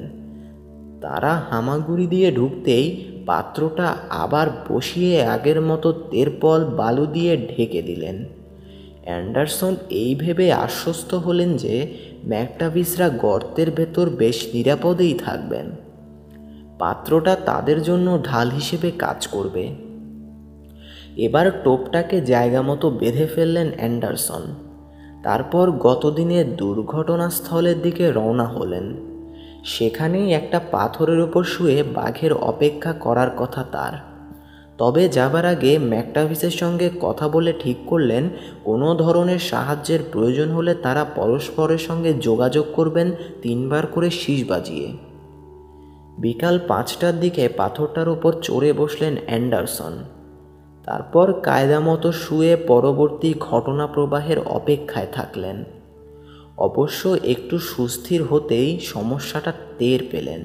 তারা হামাগুড়ি দিয়ে ঢুকতেই পাত্রটা আবার বসিয়ে আগের মতো তেরপল বালু দিয়ে ঢেকে দিলেন। অ্যান্ডারসন এই ভেবে আশ্বস্ত হলেন যে ম্যাকটাভিসরা গর্তের ভেতর বেশ নিরাপদেই থাকবেন। পাত্রটা তাদের জন্য ঢাল হিসেবে কাজ করবে। এবার টোপটাকে জায়গা মতো বেঁধে ফেললেন অ্যান্ডারসন। তারপর গতদিনের দুর্ঘটনাস্থলের দিকে রওনা হলেন। সেখানেই একটা পাথরের ওপর শুয়ে বাঘের অপেক্ষা করার কথা তার। তবে যাবার আগে ম্যাকটাভিসের সঙ্গে কথা বলে ঠিক করলেন কোনো ধরনের সাহায্যের প্রয়োজন হলে তারা পরস্পরের সঙ্গে যোগাযোগ করবেন 3 বার করে শীষ বাজিয়ে। বিকাল 5টার দিকে পাথরটার ওপর চড়ে বসলেন অ্যান্ডারসন। তারপর কায়দা মতো শুয়ে পরবর্তী ঘটনা প্রবাহের অপেক্ষায় থাকলেন। অবশ্য একটু সুস্থির হতেই সমস্যাটা টের পেলেন।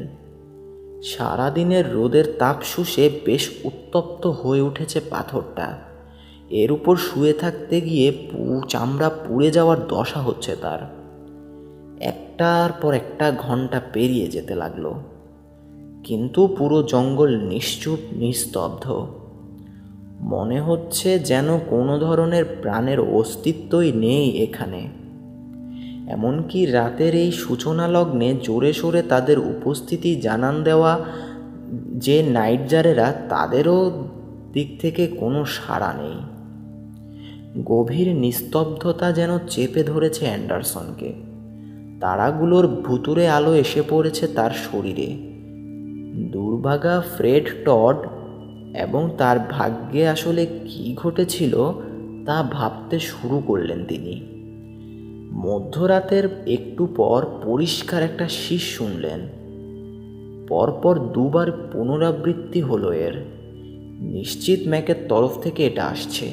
সারাদিনের রোদের তাপ শুষে বেশ উত্তপ্ত হয়ে উঠেছে পাথরটা। এর উপর শুয়ে থাকতে গিয়ে চামড়া পুড়ে যাওয়ার দশা হচ্ছে তার। একটার পর একটা ঘন্টা পেরিয়ে যেতে লাগলো, কিন্তু পুরো জঙ্গল নিশ্চুপ নিস্তব্ধ। মনে হচ্ছে যেন কোনো ধরনের প্রাণের অস্তিত্বই নেই এখানে। এমনকি রাতের এই সূচনা লগ্নে জোরে সোরে তাদের উপস্থিতি জানান দেওয়া যে নাইটজারেরা, তাদেরও দিক থেকে কোনো সাড়া নেই। গভীর নিস্তব্ধতা যেন চেপে ধরেছে অ্যান্ডারসনকে। তারাগুলোর ভুতুড়ে আলো এসে পড়েছে তার শরীরে। দুর্ভাগা ফ্রেড টড এবং তার ভাগ্যে আসলে কি ঘটেছিল তা ভাবতে শুরু করলেন তিনি। মধ্যরাতের একটু পর পরিষ্কার একটা শীষ শুনলেন। পরপর 2 বার পুনরাবৃত্তি হলো এর। নিশ্চিত ম্যাকের তরফ থেকে এটা আসছে।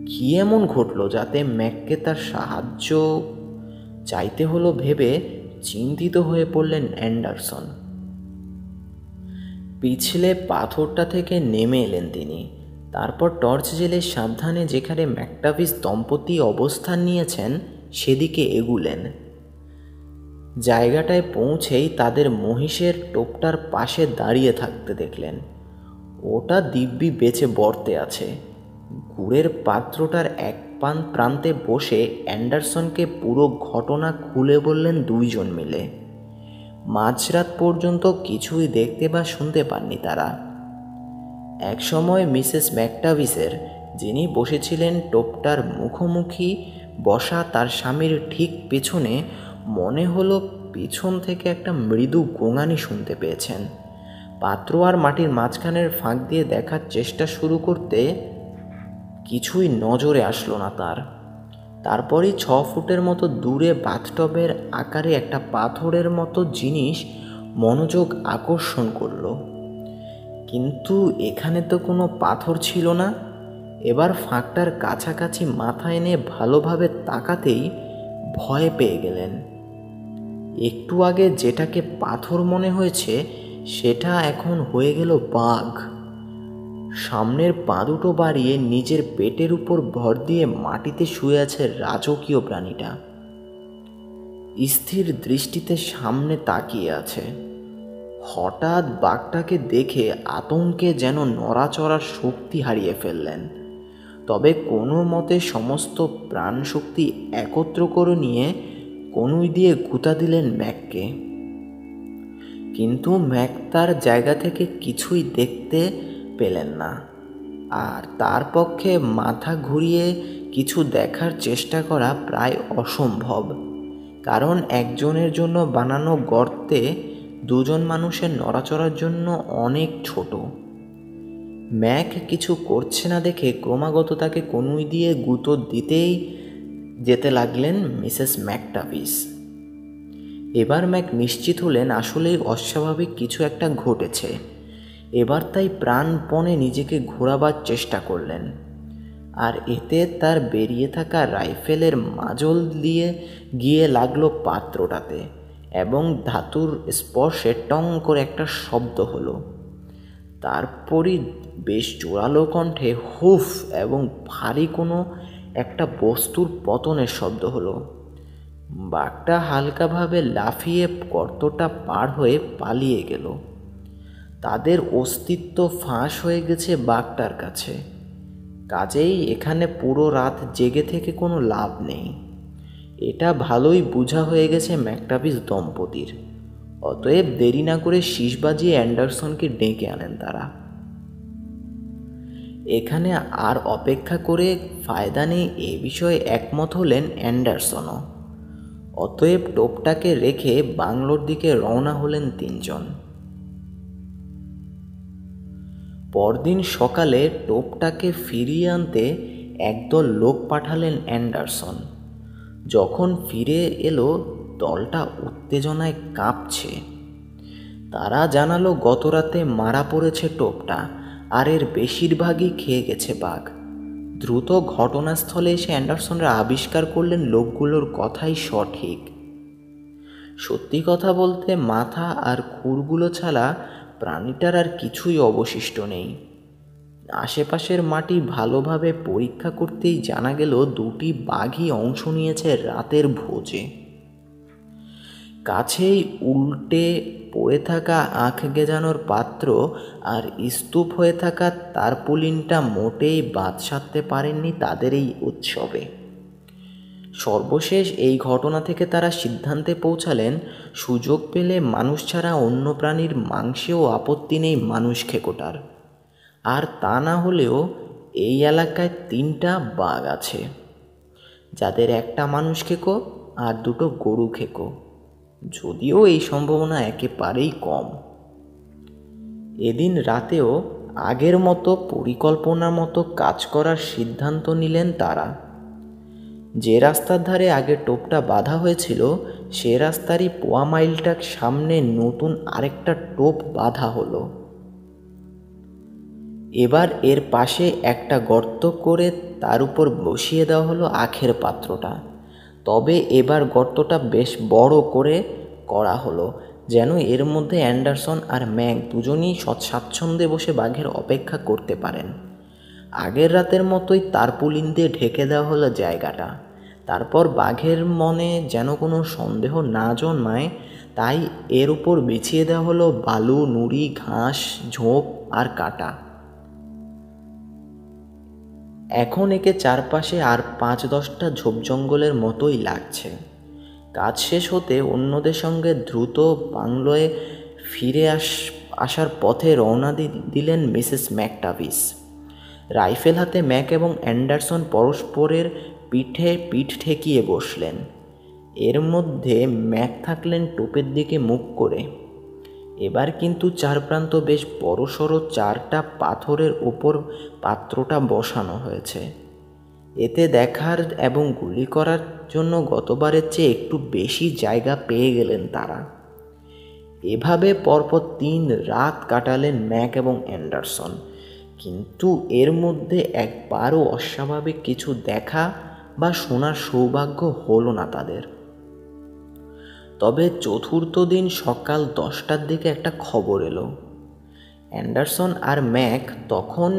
কি এমন ঘটল যাতে ম্যাককে তার সাহায্য চাইতে হলো ভেবে চিন্তিত হয়ে পড়লেন অ্যান্ডারসন। পিছলে পাথরটা থেকে নেমে এলেন তিনি। তারপর টর্চ জেলে সাবধানে যেখানে ম্যাকটাভিস দম্পতি অবস্থান নিয়েছেন সেদিকে এগুলেন। জায়গাটায় পৌঁছেই তাদের মহিষের টোপটার পাশে দাঁড়িয়ে থাকতে দেখলেন। ওটা দিব্যি বেঁচে বর্তে আছে। গুড়ের পাত্রটার এক প্রান্তে বসে অ্যান্ডারসনকে পুরো ঘটনা খুলে বললেন 2 জন মিলে। মাঝরাত পর্যন্ত কিছুই দেখতে বা শুনতে পাননি তারা। একসময় মিসেস ম্যাকটাভিসের, যিনি বসেছিলেন টোপটার মুখোমুখি বসা তার স্বামীর ঠিক পেছনে, মনে হলো পিছন থেকে একটা মৃদু গোঙানি শুনতে পেয়েছেন। পাত্র আর মাটির মাঝখানের ফাঁক দিয়ে দেখার চেষ্টা শুরু করতে কিছুই নজরে আসলো না তার। তারপরই 6 ফুটের মতো দূরে বাথটবের আকারে একটা পাথরের মতো জিনিস মনোযোগ আকর্ষণ করল। কিন্তু এখানে তো কোনো পাথর ছিল না। এবার ফাঁকটার কাছাকাছি মাথা এনে ভালোভাবে তাকাতেই ভয় পেয়ে গেলেন। একটু আগে যেটাকে পাথর মনে হয়েছে সেটা এখন হয়ে গেল বাঘ। সামনের পা দুটো বাড়িয়ে নিজের পেটের উপর ভর দিয়ে মাটিতে শুয়ে আছে রাজকীয় প্রাণীটা। স্থির দৃষ্টিতে সামনে তাকিয়ে আছে। হঠাৎ বাঘটাকে দেখে আতঙ্কে যেন নড়াচড়ার শক্তি হারিয়ে ফেললেন। তবে কোনো মতে সমস্ত প্রাণ শক্তি একত্র করে নিয়ে কনুই দিয়ে গুঁতা দিলেন ম্যাককে। কিন্তু ম্যাক তার জায়গা থেকে কিছুই দেখতে পেলেন না। আর তার পক্ষে মাথা ঘুরিয়ে কিছু দেখার চেষ্টা করা প্রায় অসম্ভব, কারণ একজনের জন্য বানানো গর্তে 2 জন মানুষের নড়াচড়ার জন্য অনেক ছোট। ম্যাক কিছু করছে না দেখে ক্রমাগত তাকে কনুই দিয়ে গুঁতো দিতেই যেতে লাগলেন মিসেস ম্যাকটাভিস। এবার ম্যাক নিশ্চিত হলেন আসলেই অস্বাভাবিক কিছু একটা ঘটেছে। এবার তাই প্রাণপণে নিজেকে ঘোরাবার চেষ্টা করলেন। আর এতে তার বেরিয়ে থাকা রাইফেলের মাজল দিয়ে গিয়ে লাগলো পাত্রটাতে, এবং ধাতুর স্পর্শে টং করে একটা শব্দ হলো। তারপরই বেশ জোরালো কণ্ঠে হুফ এবং ভারী কোনো একটা বস্তুর পতনের শব্দ হলো। বাঘটা হালকাভাবে লাফিয়ে গর্তটা পার হয়ে পালিয়ে গেল। তাদের অস্তিত্ব ফাঁস হয়ে গেছে বাঘটার কাছে। কাজেই এখানে পুরো রাত জেগে থেকে কোনো লাভ নেই। এটা ভালোই বোঝা হয়ে গেছে ম্যাকটাভিস দম্পতির। অতএব দেরি না করে শীষ বাজিয়ে অ্যান্ডারসনকে ডেকে আনেন তারা। এখানে আর অপেক্ষা করে ফায়দা নেই, এ বিষয়ে একমত হলেন অ্যান্ডারসনও। অতএব টোপটাকে রেখে বাংলোর দিকে রওনা হলেন তিনজন। পরদিন সকালে টোপটাকে ফিরিয়ে আনতে একদল লোক পাঠালেন অ্যান্ডারসন। যখন ফিরে এলো, দলটা উত্তেজনায় কাঁপছে। তারা জানালো গতরাতে মারা পড়েছে টোপটা, আর এর বেশিরভাগই খেয়ে গেছে বাঘ। দ্রুত ঘটনাস্থলে এসে অ্যান্ডারসনরা আবিষ্কার করলেন লোকগুলোর কথাই সঠিক। সত্যি কথা বলতে মাথা আর খুরগুলো ছাড়া প্রাণীটার আর কিছুই অবশিষ্ট নেই। আশেপাশের মাটি ভালোভাবে পরীক্ষা করতেই জানা গেল দুটি বাঘই অংশ নিয়েছে রাতের ভোজে। কাছেই উল্টে পড়ে থাকা আখ গেজানোর পাত্র আর স্তূপ হয়ে থাকা তারপুলিনটা মোটেই বাদ সাধতে পারেননি তাদের এই উৎসবে। সর্বশেষ এই ঘটনা থেকে তারা সিদ্ধান্তে পৌঁছালেন, সুযোগ পেলে মানুষ ছাড়া অন্য প্রাণীর মাংসেও আপত্তি নেই মানুষ খেকোটার। আর তা না হলেও এই এলাকায় 3টা বাঘ আছে, যাদের একটা মানুষ খেকো আর 2টো গরু খেকো, যদিও এই সম্ভাবনা একেবারেই কম। এদিন রাতেও আগের মতো পরিকল্পনা মতো কাজ করার সিদ্ধান্ত নিলেন তারা। যে রাস্তার ধারে আগে টোপটা বাঁধা হয়েছিল, সে রাস্তারই পোয়া মাইলটার সামনে নতুন আরেকটা টোপ বাঁধা হলো। এবার এর পাশে একটা গর্ত করে তার উপর বসিয়ে দেওয়া হলো আখের পাত্রটা। তবে এবার গর্তটা বেশ বড় করে করা হলো, যেন এর মধ্যে অ্যান্ডারসন আর ম্যাক দুজনই স্বাচ্ছন্দ্যে বসে বাঘের অপেক্ষা করতে পারেন। আগের রাতের মতোই তারপুলিন দিয়ে ঢেকে দেওয়া হলো জায়গাটা। তারপর বাঘের মনে যেন কোনো সন্দেহ না জন্মায়, তাই এর উপর বিছিয়ে দেওয়া হলো বালু, নুড়ি, ঘাস, ঝোপ আর কাটা। এখন একে চারপাশে আর 5-10টা ঝোপ জঙ্গলের মতোই লাগছে। কাজ শেষ হতে অন্যদের সঙ্গে দ্রুত বাংলোয় ফিরে আসার পথে রওনা দিলেন মিসেস ম্যাকটাভিস। রাইফেল হাতে ম্যাক এবং অ্যান্ডারসন পরস্পরের পিঠে পিঠ ঠেকিয়ে বসলেন। এর মধ্যে ম্যাক থাকলেন টোপের দিকে মুখ করে। এবার কিন্তু চারপ্রান্ত বেশ বড়সড় 4টা পাথরের ওপর পাত্রটা বসানো হয়েছে। এতে দেখার এবং গুলি করার জন্য গতবারের চেয়ে একটু বেশি জায়গা পেয়ে গেলেন তারা। এভাবে পরপর 3 রাত কাটালেন ম্যাক এবং অ্যান্ডারসন, কিন্তু এর মধ্যে একবারও অস্বাভাবিক কিছু দেখা বা শোনার সৌভাগ্য হলো না তাদের। তবে চতুর্থ দিন সকাল 10টার দিকে একটা খবর এলো। অ্যান্ডারসন আর ম্যাক তখন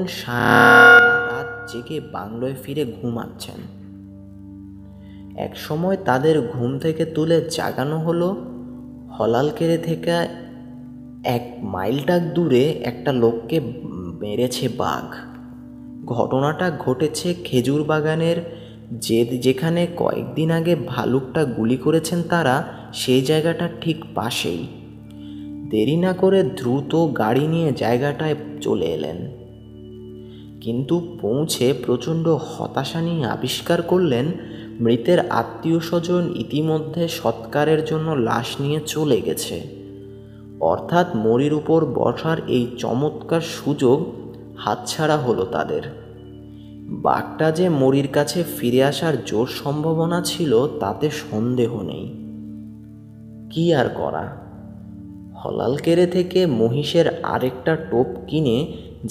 রাত জেগে বাংলোয় ফিরে ঘুমাচ্ছেন। এক সময় তাদের ঘুম থেকে তুলে জাগানো হলো হলালকেরে থেকে 1 মাইলটাক দূরে একটা লোককে মেরেছে বাঘ। ঘটনাটা ঘটেছে খেজুর বাগানের যেখানে কয়েকদিন আগে ভালুকটা গুলি করেছেন তারা, সেই জায়গাটার ঠিক পাশেই। দেরি না করে দ্রুত গাড়ি নিয়ে জায়গাটায় চলে এলেন, কিন্তু পৌঁছে প্রচণ্ড হতাশা নিয়ে আবিষ্কার করলেন মৃতের আত্মীয় স্বজন ইতিমধ্যে সৎকারের জন্য লাশ নিয়ে চলে গেছে। অর্থাৎ মরির উপর বসার এই চমৎকার সুযোগ হাতছাড়া হলো তাদের। বাঘটা যে মরির কাছে ফিরে আসার জোর সম্ভাবনা ছিল তাতে সন্দেহ নেই। কি আর করা, হলালকেরে থেকে মহিষের আরেকটা টোপ কিনে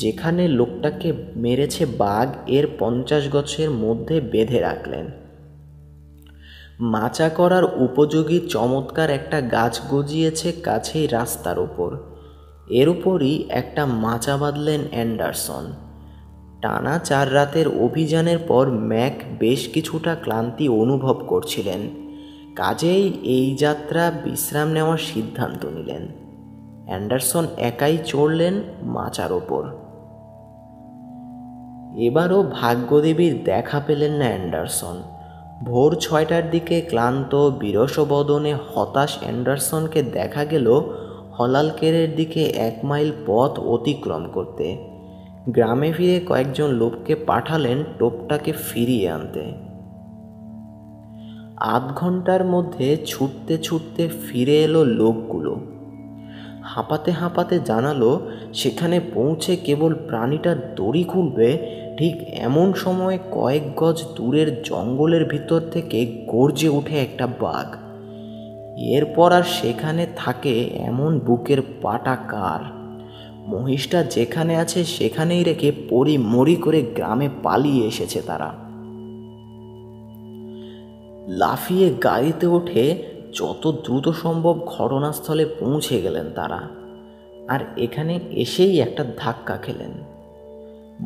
যেখানে লোকটাকে মেরেছে বাঘ, এর 50 গজের মধ্যে বেঁধে রাখলেন। মাচা করার উপযোগী চমৎকার একটা গাছ গজিয়েছে কাছেই রাস্তার ওপর। এর উপরই একটা মাচা বাঁধলেন অ্যান্ডারসন। টানা 4 রাতের অভিযানের পর ম্যাক বেশ কিছুটা ক্লান্তি অনুভব করছিলেন, কাজেই এই যাত্রা বিশ্রাম নেওয়ার সিদ্ধান্ত নিলেন। অ্যান্ডারসন একাই চড়লেন মাচার ওপর। এবারও ভাগ্যদেবীর দেখা পেলেন না অ্যান্ডারসন। ভোর 6টার দিকে ক্লান্ত বিরস বদনে হতাশ অ্যান্ডারসনকে দেখা গেল হলালকেরের দিকে 1 মাইল পথ অতিক্রম করতে। গ্রামে ফিরে কয়েকজন লোককে পাঠালেন টোপটাকে ফিরিয়ে আনতে। আধ ঘন্টার মধ্যে ছুটতে ছুটতে ফিরে এলো লোকগুলো। হাঁপাতে হাঁপাতে জানালো সেখানে পৌঁছে কেবল প্রাণীটা দড়ি খুলবে ঠিক এমন সময় কয়েক গজ দূরের জঙ্গলের ভিতর থেকে গর্জে উঠে একটা বাঘ। এরপর আর সেখানে থাকে এমন বুকের পাটা কার? মহিষটা যেখানে আছে সেখানেই রেখে পরিমরি করে গ্রামে পালিয়ে এসেছে তারা। লাফিয়ে গাড়িতে উঠে যত দ্রুত সম্ভব ঘটনাস্থলে পৌঁছে গেলেন তারা। আর এখানে এসেই একটা ধাক্কা খেলেন।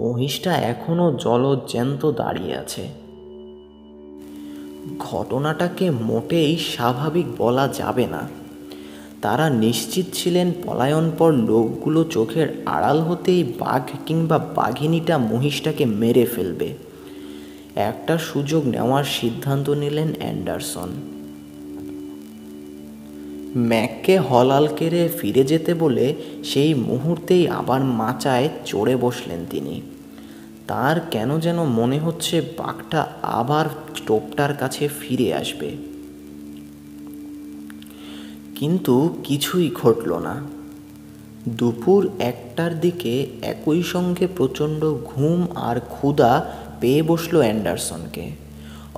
মহিষটা এখনো জলজ্যান্ত দাঁড়িয়ে আছে। ঘটনাটাকে মোটেই স্বাভাবিক বলা যাবে না। তারা নিশ্চিত ছিলেন পলায়নপর লোকগুলো চোখের আড়াল হতেই বাঘ কিংবা বাঘিনীটা মহিষটাকে মেরে ফেলবে। একটা সুযোগ নেওয়ার সিদ্ধান্ত নিলেন অ্যান্ডারসন। ম্যাককে হলালকেরে ফিরে যেতে বলে সেই মুহূর্তেই আবার মাচায় চড়ে বসলেন তিনি। তার কেন যেন মনে হচ্ছে বাঘটা আবার টোপটার কাছে ফিরে আসবে। কিন্তু কিছুই ঘটল না। দুপুর 1টার দিকে একই সঙ্গে প্রচণ্ড ঘুম আর ক্ষুধা পেয়ে বসল অ্যান্ডারসনকে।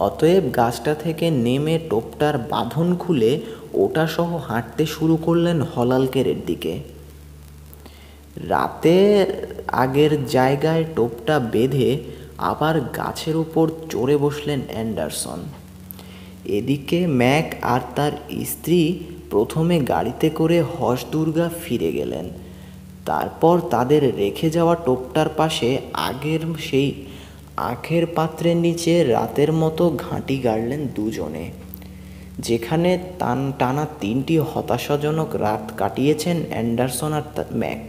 অতএব গাছটা থেকে নেমে টোপটার বাঁধন খুলে ওটা সহ হাঁটতে শুরু করলেন হলালকেরের দিকে। রাতের আগের জায়গায় টোপটা বেঁধে আবার গাছের উপর চড়ে বসলেন অ্যান্ডারসন। এদিকে ম্যাক আর তার স্ত্রী প্রথমে গাড়িতে করে হসদুর্গা ফিরে গেলেন। তারপর তাদের রেখে যাওয়া টোপটার পাশে আগের সেই আখের পাত্রের নিচে রাতের মতো ঘাঁটি গাড়লেন দুজনে, যেখানে টানা 3টি হতাশাজনক রাত কাটিয়েছেন অ্যান্ডারসন আর ম্যাক।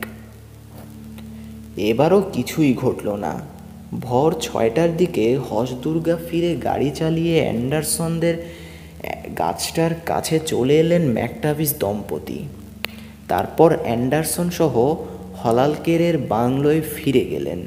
এবারও কিছুই ঘটল না। ভোর 6টার দিকে হসদুর্গা ফিরে গাড়ি চালিয়ে অ্যান্ডারসনদের গাছটার কাছে চলে এলেন ম্যাকটাভিস দম্পতি। তারপর অ্যান্ডারসন সহ হলালকেরের বাংলোয় ফিরে গেলেন।